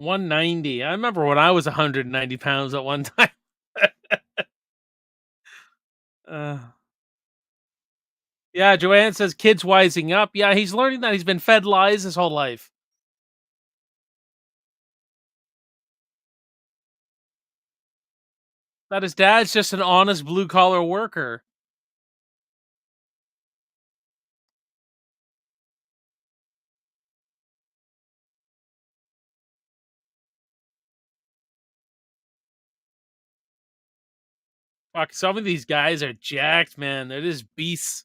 190. I remember when I was 190 pounds at one time. uh, yeah, Joanne says kids wising up. Yeah, he's learning that he's been fed lies his whole life. That his dad's just an honest blue collar worker. Fuck, some of these guys are jacked, man. They're just beasts.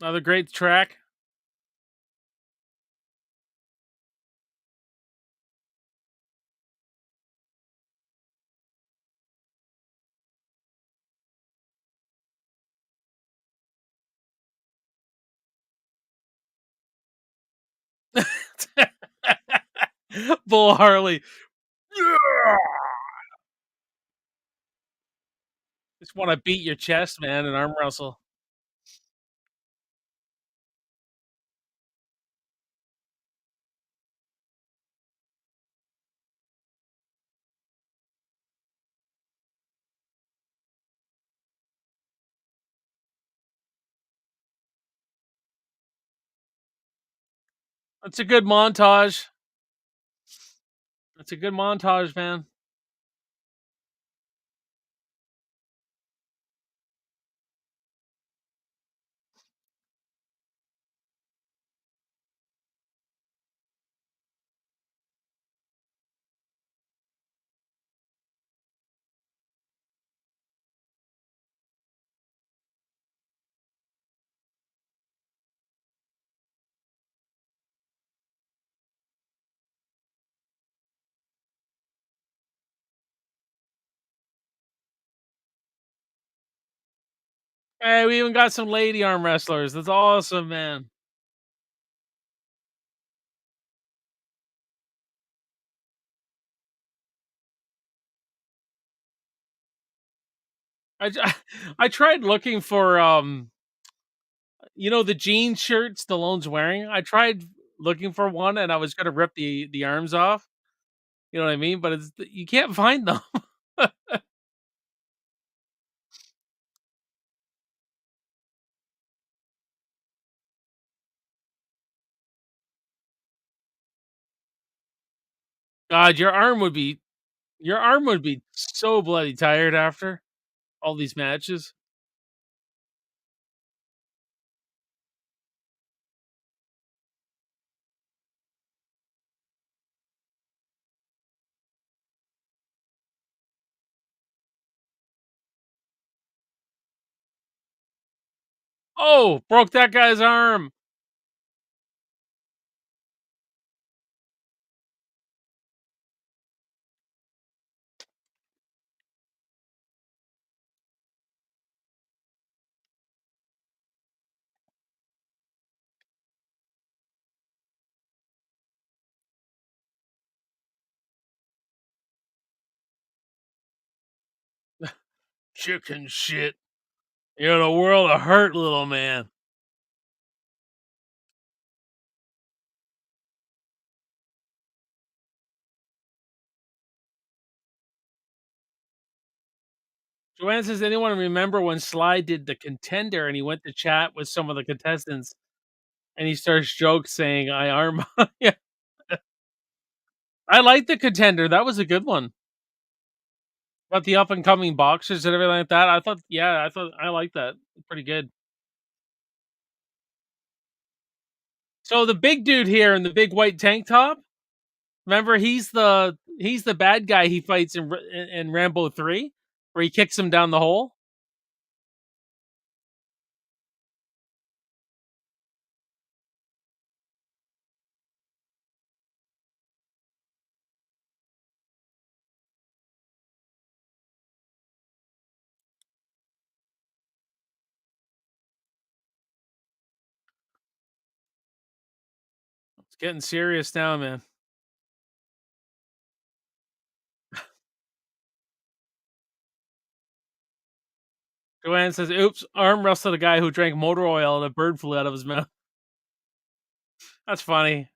Another great track. Bull Harley. Yeah! Just want to beat your chest, man, and arm wrestle. That's a good montage. That's a good montage, man. Hey, we even got some lady arm wrestlers. That's awesome, man. I tried looking for the jean shirt Stallone's wearing. I tried looking for one, and I was gonna rip the arms off. You know what I mean? But you can't find them. God, your arm would be so bloody tired after all these matches. Oh, broke that guy's arm. Chicken shit. You're in a world of hurt, little man. Joanne says, anyone remember when Sly did The Contender and he went to chat with some of the contestants and he starts jokes saying, I arm. Yeah. I like The Contender. That was a good one. About the up and coming boxers and everything like that. I thought I liked that. Pretty good. So the big dude here in the big white tank top, remember he's the bad guy he fights in Rambo 3 where he kicks him down the hole. 'It's getting serious now, man. Joanne says, "Oops, arm wrestled a guy who drank motor oil and a bird flew out of his mouth." That's funny.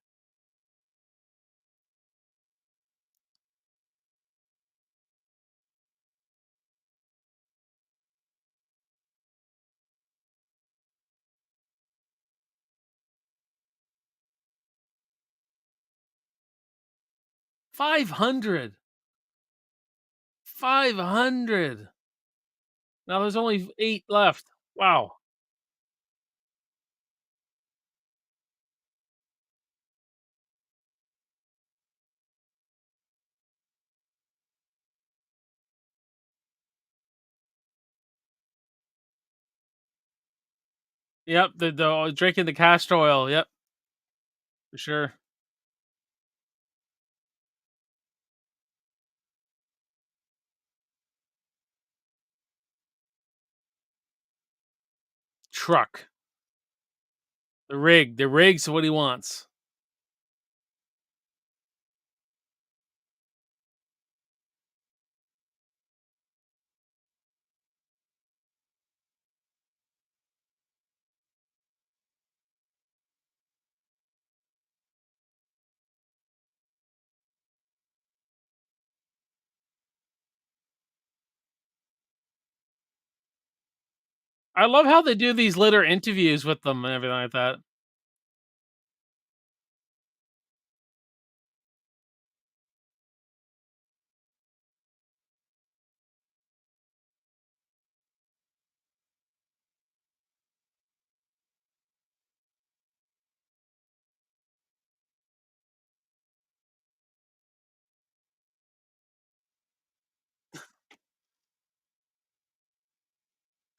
500. 500. Now there's only 8 left. Wow. Yep, the drinking the castor oil. Yep, for sure. Truck. The rig. The rig's what he wants. I love how they do these later interviews with them and everything like that.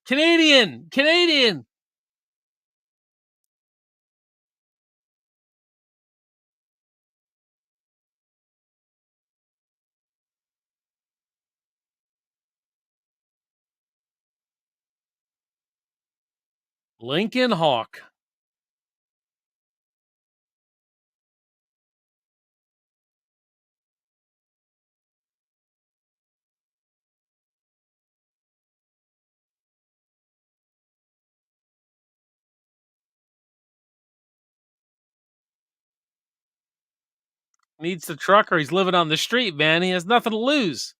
Canadian! Canadian! Lincoln Hawk. Needs the truck or he's living on the street, man. He has nothing to lose.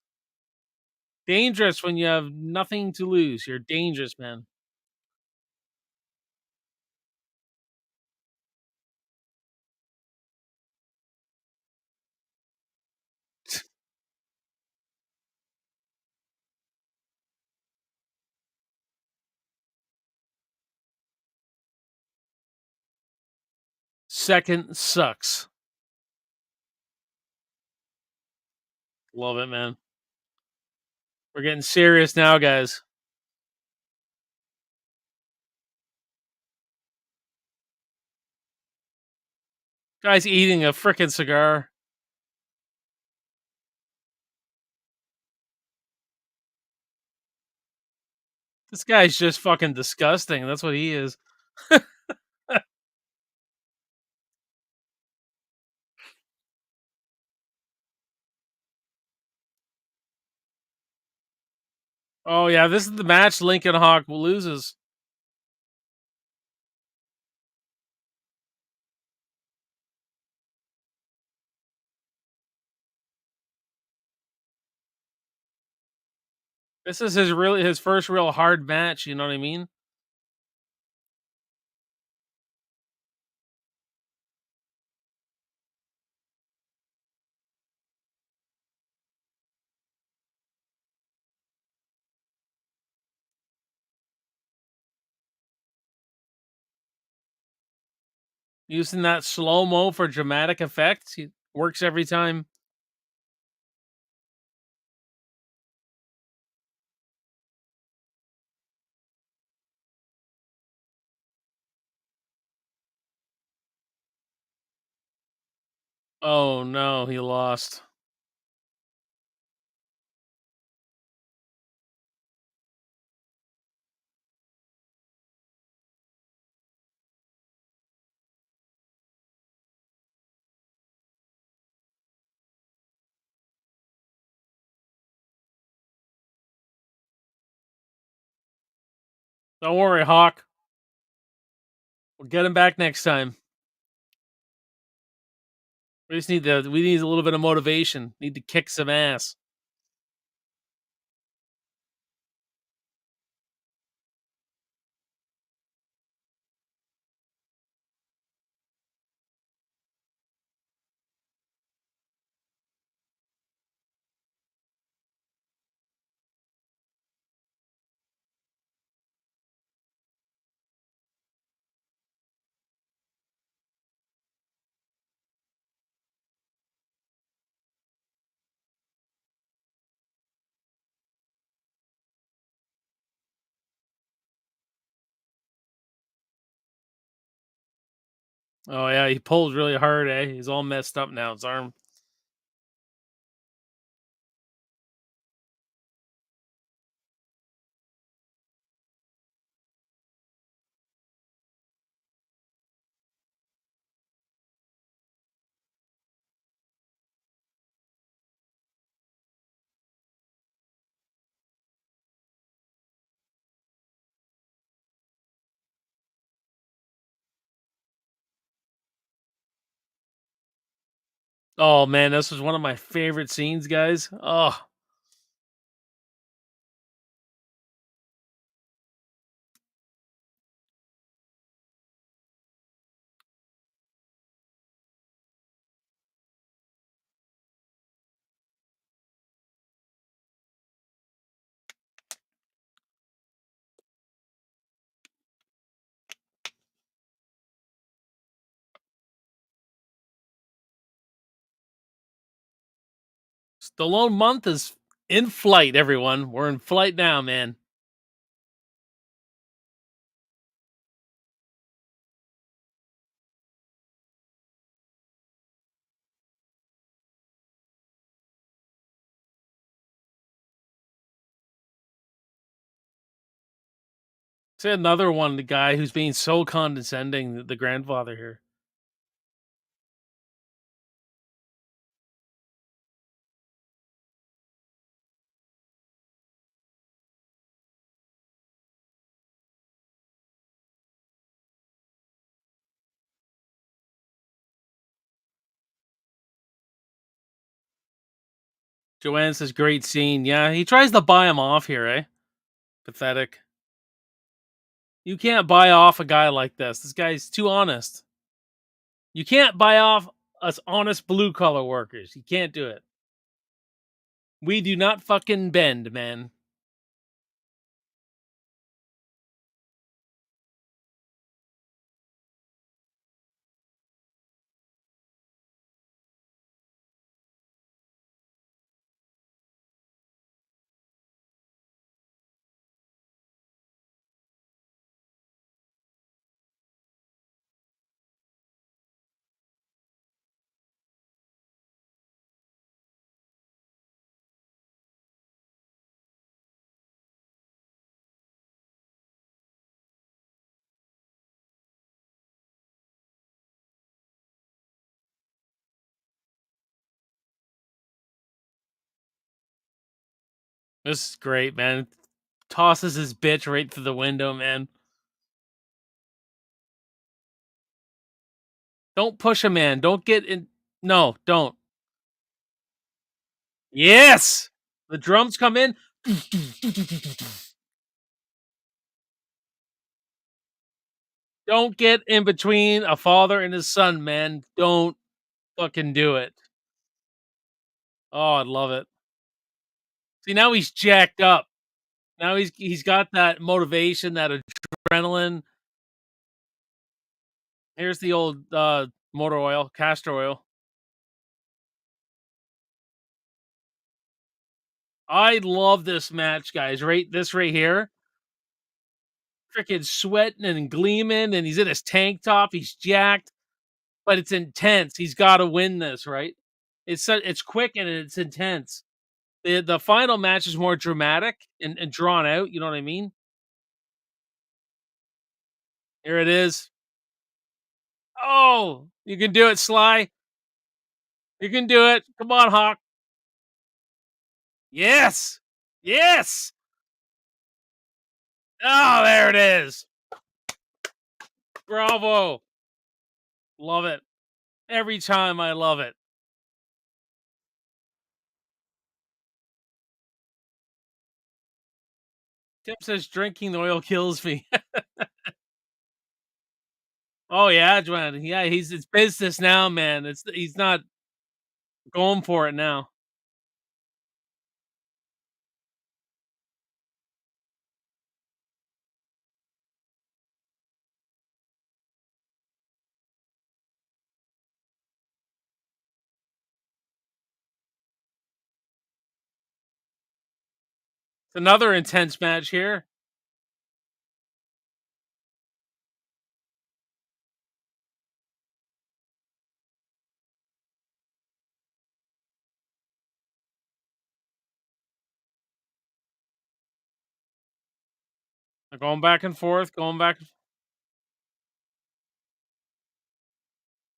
Dangerous when you have nothing to lose. You're dangerous, man. Second sucks. Love it, man. We're getting serious now, guys. Guy's eating a frickin' cigar. This guy's just fucking disgusting. That's what he is. Oh yeah, this is the match Lincoln Hawk loses. This is his first real hard match, you know what I mean? Using that slow-mo for dramatic effects, he works every time. Oh, no, he lost. Don't worry, Hawk. We'll get him back next time. We need a little bit of motivation. Need to kick some ass. Oh, yeah, he pulled really hard, eh? He's all messed up now, his arm. Oh, man, this was one of my favorite scenes, guys. Oh, Stallone month is in flight, everyone. We're in flight now, man. Say another one, the guy who's being so condescending, the grandfather here. Joanne says, great scene. Yeah, he tries to buy him off here, eh? Pathetic. You can't buy off a guy like this. This guy's too honest. You can't buy off us honest blue collar workers. You can't do it. We do not fucking bend, man. This is great, man. Tosses his bitch right through the window, man. Don't push a man. Don't get in. No, don't. Yes! The drums come in. Don't get in between a father and his son, man. Don't fucking do it. Oh, I love it. See, now he's jacked up. Now he's got that motivation, that adrenaline. Here's the old motor oil, castor oil. I love this match, guys. Right, this right here, freaking sweating and gleaming, and he's in his tank top. He's jacked, but it's intense. He's got to win this, right? It's quick and it's intense. The final match is more dramatic and drawn out. You know what I mean? Here it is. Oh, you can do it, Sly. You can do it. Come on, Hawk. Yes. Yes. Oh, there it is. Bravo. Love it. Every time I love it. Tim says drinking the oil kills me. Oh yeah, Joanne. Yeah, it's business now, man. He's not going for it now. It's another intense match here. They're going back and forth, going back.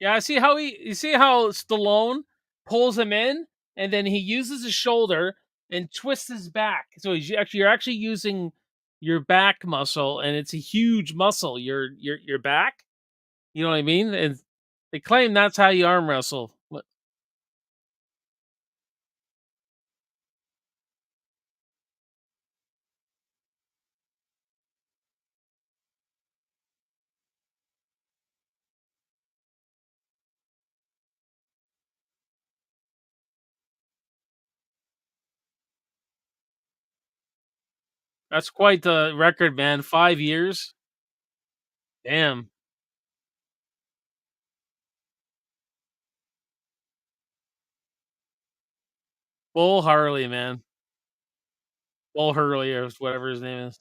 Yeah, I see how you see how Stallone pulls him in, and then he uses his shoulder and twists his back. So you're actually using your back muscle, and it's a huge muscle. Your back. You know what I mean? And they claim that's how you arm wrestle. That's quite the record, man. 5 years. Damn. Bull Harley, man. Bull Hurley or whatever his name is.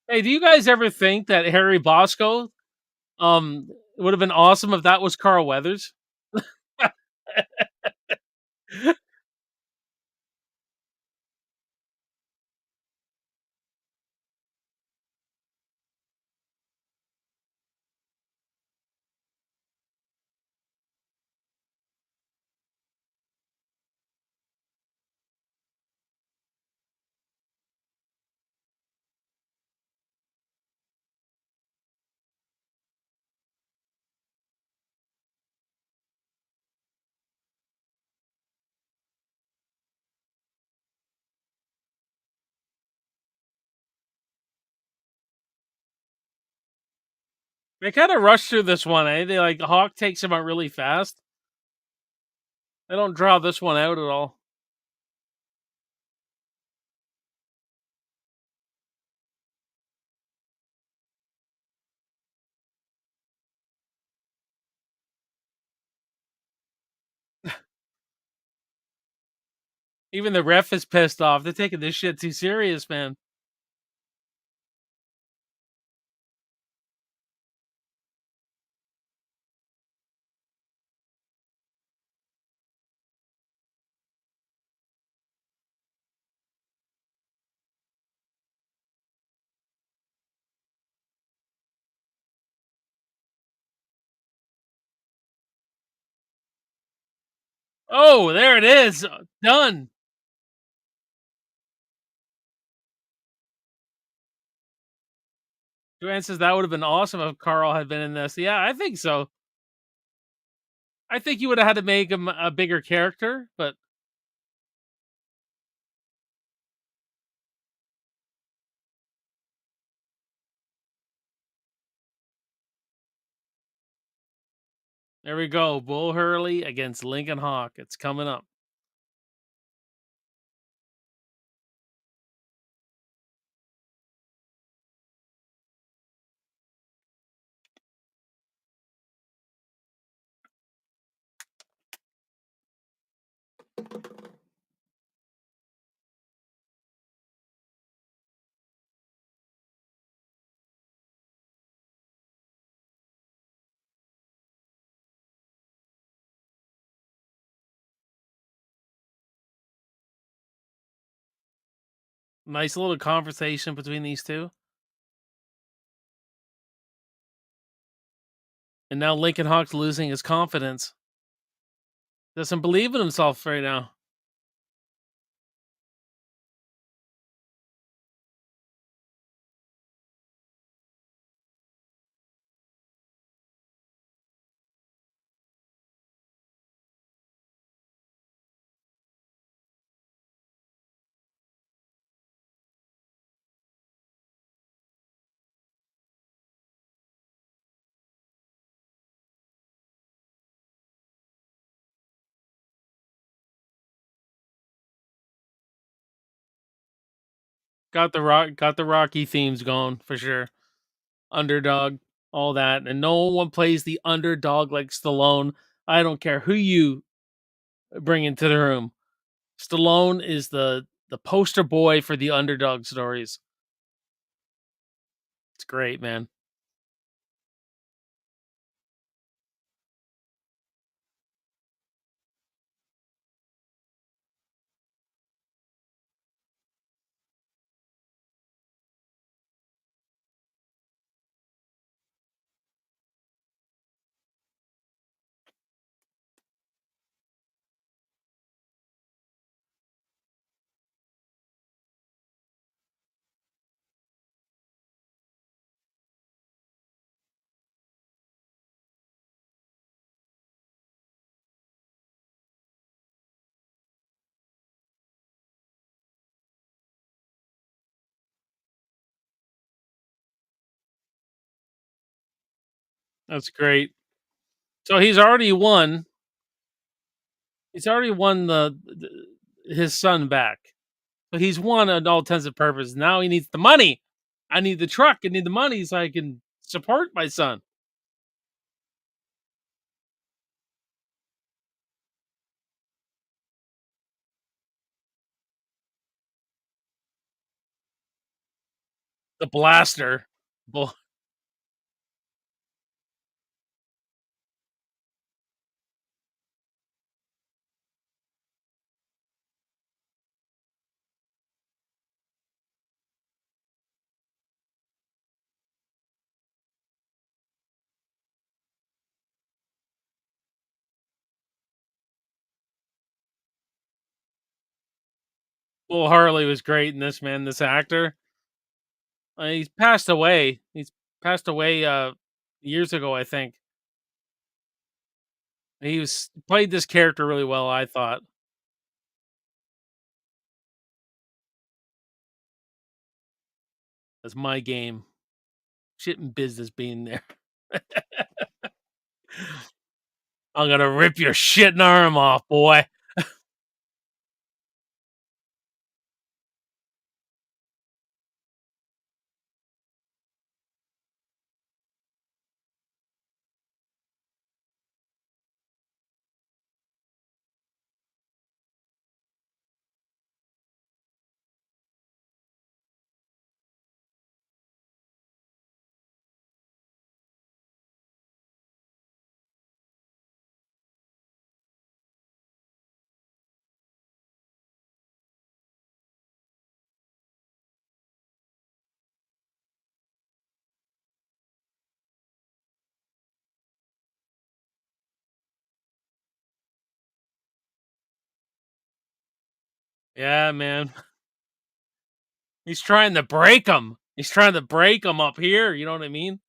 Hey, do you guys ever think that Harry Bosco it would have been awesome if that was Carl Weathers? They kind of rush through this one, eh? They like Hawk takes him out really fast. They don't draw this one out at all. Even the ref is pissed off. They're taking this shit too serious, man. Oh, there it is. Done. Joanne says that would have been awesome if Carl had been in this. Yeah, I think so. I think you would have had to make him a bigger character, but there we go. Bull Hurley against Lincoln Hawk. It's coming up. Nice little conversation between these two. And now Lincoln Hawk's losing his confidence. Doesn't believe in himself right now. Got the Rocky themes going for sure. Underdog, all that. And no one plays the underdog like Stallone. I don't care who you bring into the room. Stallone is the poster boy for the underdog stories. It's great, man. That's great. So he's already won his son back. So he's won on all intents and purposes. Now he needs the money. I need the truck. I need the money so I can support my son. The blaster. Bull Bull Harley was great in this, man. This actor. He's passed away. He's passed away years ago, I think. He was played this character really well, I thought. That's my game. Shit in business being there. I'm gonna rip your shitting arm off, boy. Yeah, man. He's trying to break him. He's trying to break him up here, you know what I mean?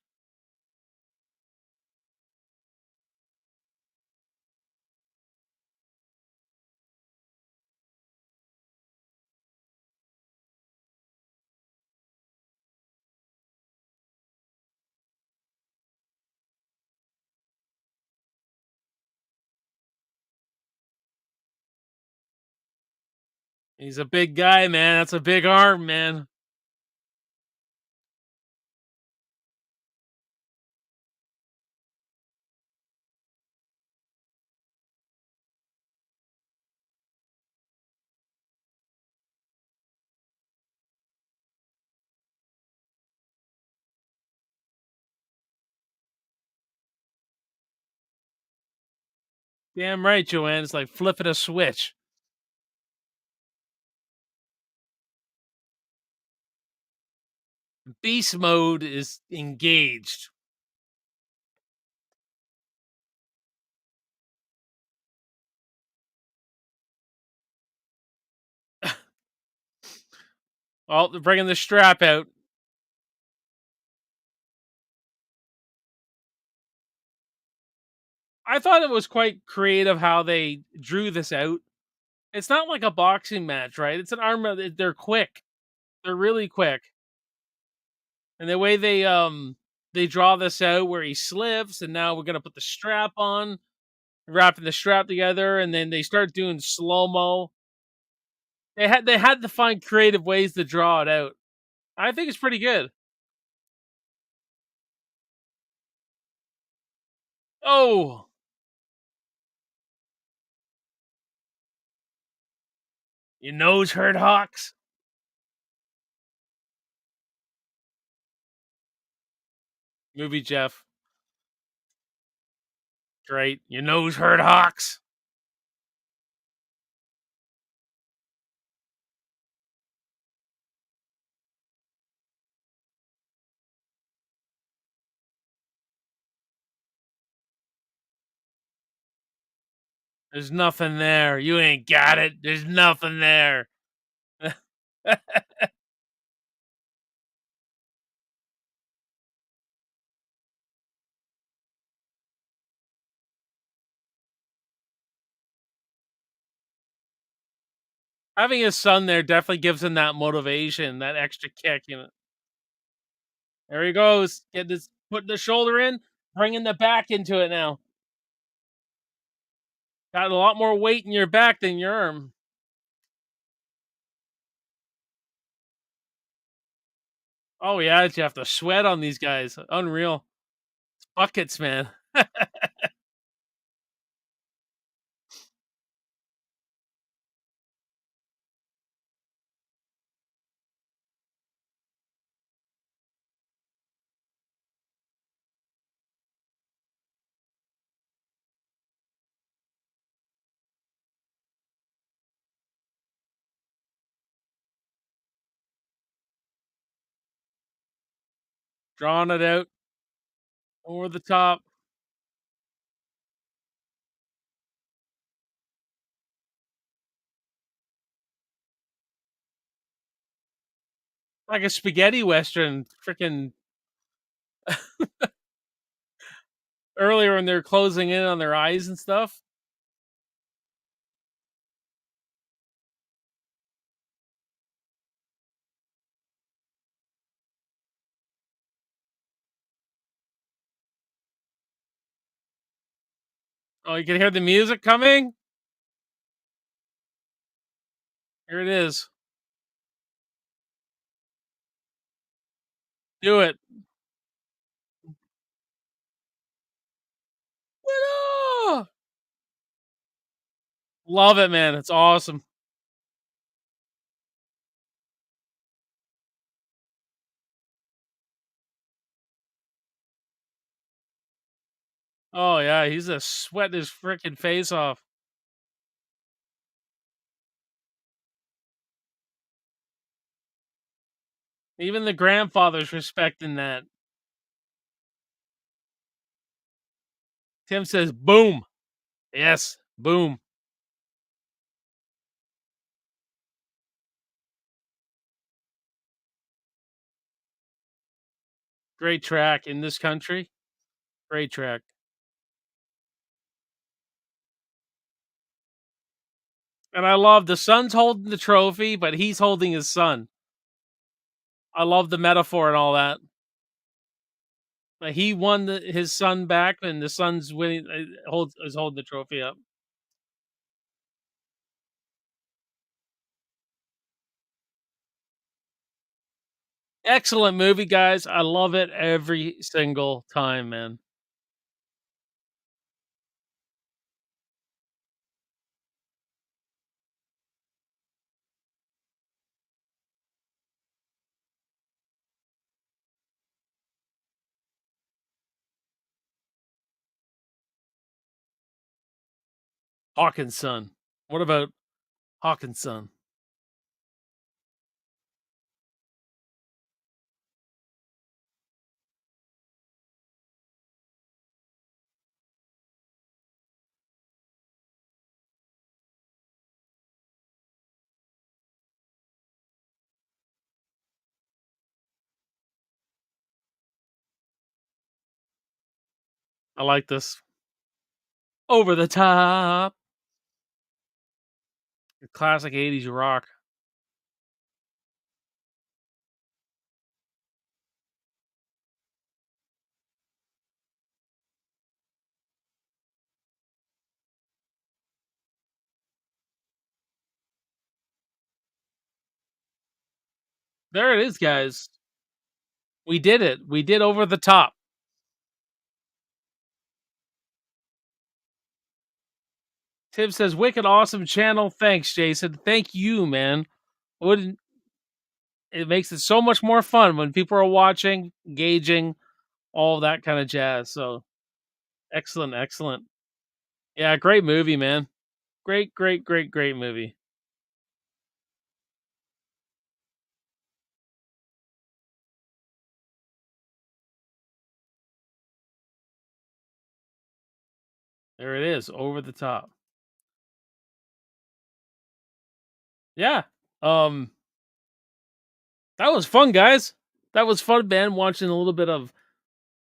He's a big guy, man. That's a big arm, man. Damn right, Joanne. It's like flipping a switch. Beast mode is engaged. Oh, they're bringing the strap out. I thought it was quite creative how they drew this out. It's not like a boxing match, right? It's an arm. They're quick. They're really quick, and the way they draw this out where he slips, and now we're gonna put the strap on, wrapping the strap together, and then they start doing slow mo. They had to find creative ways to draw it out. I think it's pretty good. Oh, your nose hurt, Hawks. Movie Jeff. Great. Your nose hurt, Hawks. There's nothing there. You ain't got it. There's nothing there. Having his son there definitely gives him that motivation, that extra kick. There he goes. Get this, putting the shoulder in, bringing the back into it now. Got a lot more weight in your back than your arm. Oh yeah, you have to sweat on these guys. Unreal. Buckets, man. Drawing it out over the top. Like a spaghetti western. Freaking earlier when they're closing in on their eyes and stuff. Oh, you can hear the music coming? Here it is. Do it. Winner! Love it, man. It's awesome. Oh yeah, he's just sweating his freaking face off. Even the grandfather's respecting that. Tim says, "Boom." Yes, boom. Great track in this country. Great track. And I love the son's holding the trophy, but he's holding his son. I love the metaphor and all that. Like he won his son back, and the son's winning. Holds is holding the trophy up. Excellent movie, guys. I love it every single time, man. Hawkins' son. What about Hawkins' son? I like this. Over the top. Classic 80s rock. There it is, guys. We did it. We did Over the Top. Tim says, "Wicked awesome channel. Thanks, Jason. Thank you, man. Wouldn't it makes it so much more fun when people are watching, engaging, all that kind of jazz. So excellent, excellent. Yeah, great movie, man. Great, great, great, great movie. There it is, Over the Top. Yeah. Um, that was fun, guys. That was fun, man. Watching a little bit of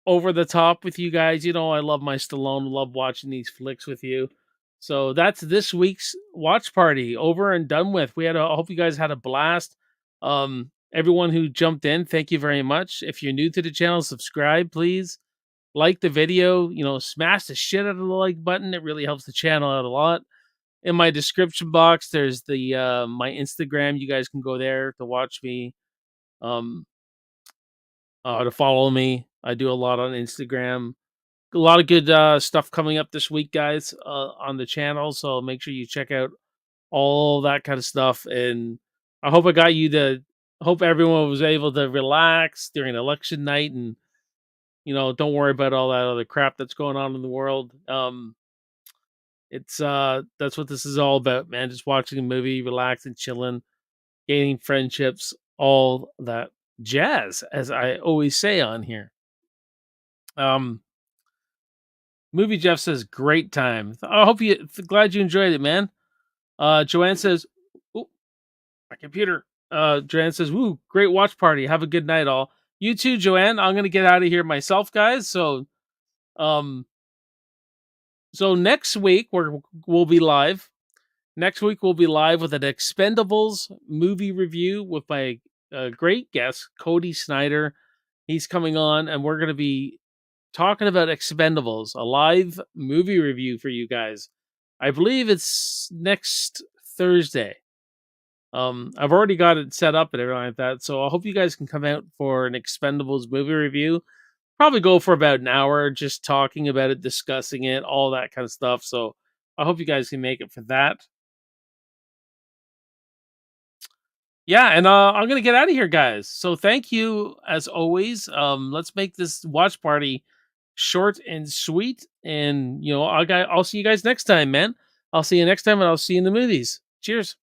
Over the Top with you guys. You know, I love my Stallone. Love watching these flicks with you. So that's this week's watch party over and done with. I hope you guys had a blast. Everyone who jumped in, thank you very much. If you're new to the channel, subscribe, please. Like the video, smash the shit out of the like button. It really helps the channel out a lot. In my description box, there's the my Instagram. You guys can go there to watch me, um, to follow me. I do a lot on Instagram. A lot of good stuff coming up this week, guys, on the channel. So make sure you check out all that kind of stuff. And I hope I got you to. Hope everyone was able to relax during election night and don't worry about all that other crap that's going on in the world. It's that's what this is all about, man. Just watching a movie, relaxing, chilling, gaining friendships, all that jazz, as I always say on here. Um, Movie Jeff says, great time. I hope glad you enjoyed it, man. Joanne says, "Ooh, my computer." Joanne says, "Woo, great watch party. Have a good night, all." You too, Joanne. I'm gonna get out of here myself, guys. Um, so next week we'll be live. Next week we'll be live with an Expendables movie review with my great guest Cody Snyder. He's coming on, and we're gonna be talking about Expendables, a live movie review for you guys. I believe it's next Thursday. I've already got it set up and everything like that, so I hope you guys can come out for an Expendables movie review. Probably go for about an hour, just talking about it, discussing it, all that kind of stuff. So I hope you guys can make it for that. Yeah, and I'm gonna get out of here, guys. So thank you as always. Let's make this watch party short and sweet. And I'll see you guys next time, man. I'll see you next time, and I'll see you in the movies. Cheers.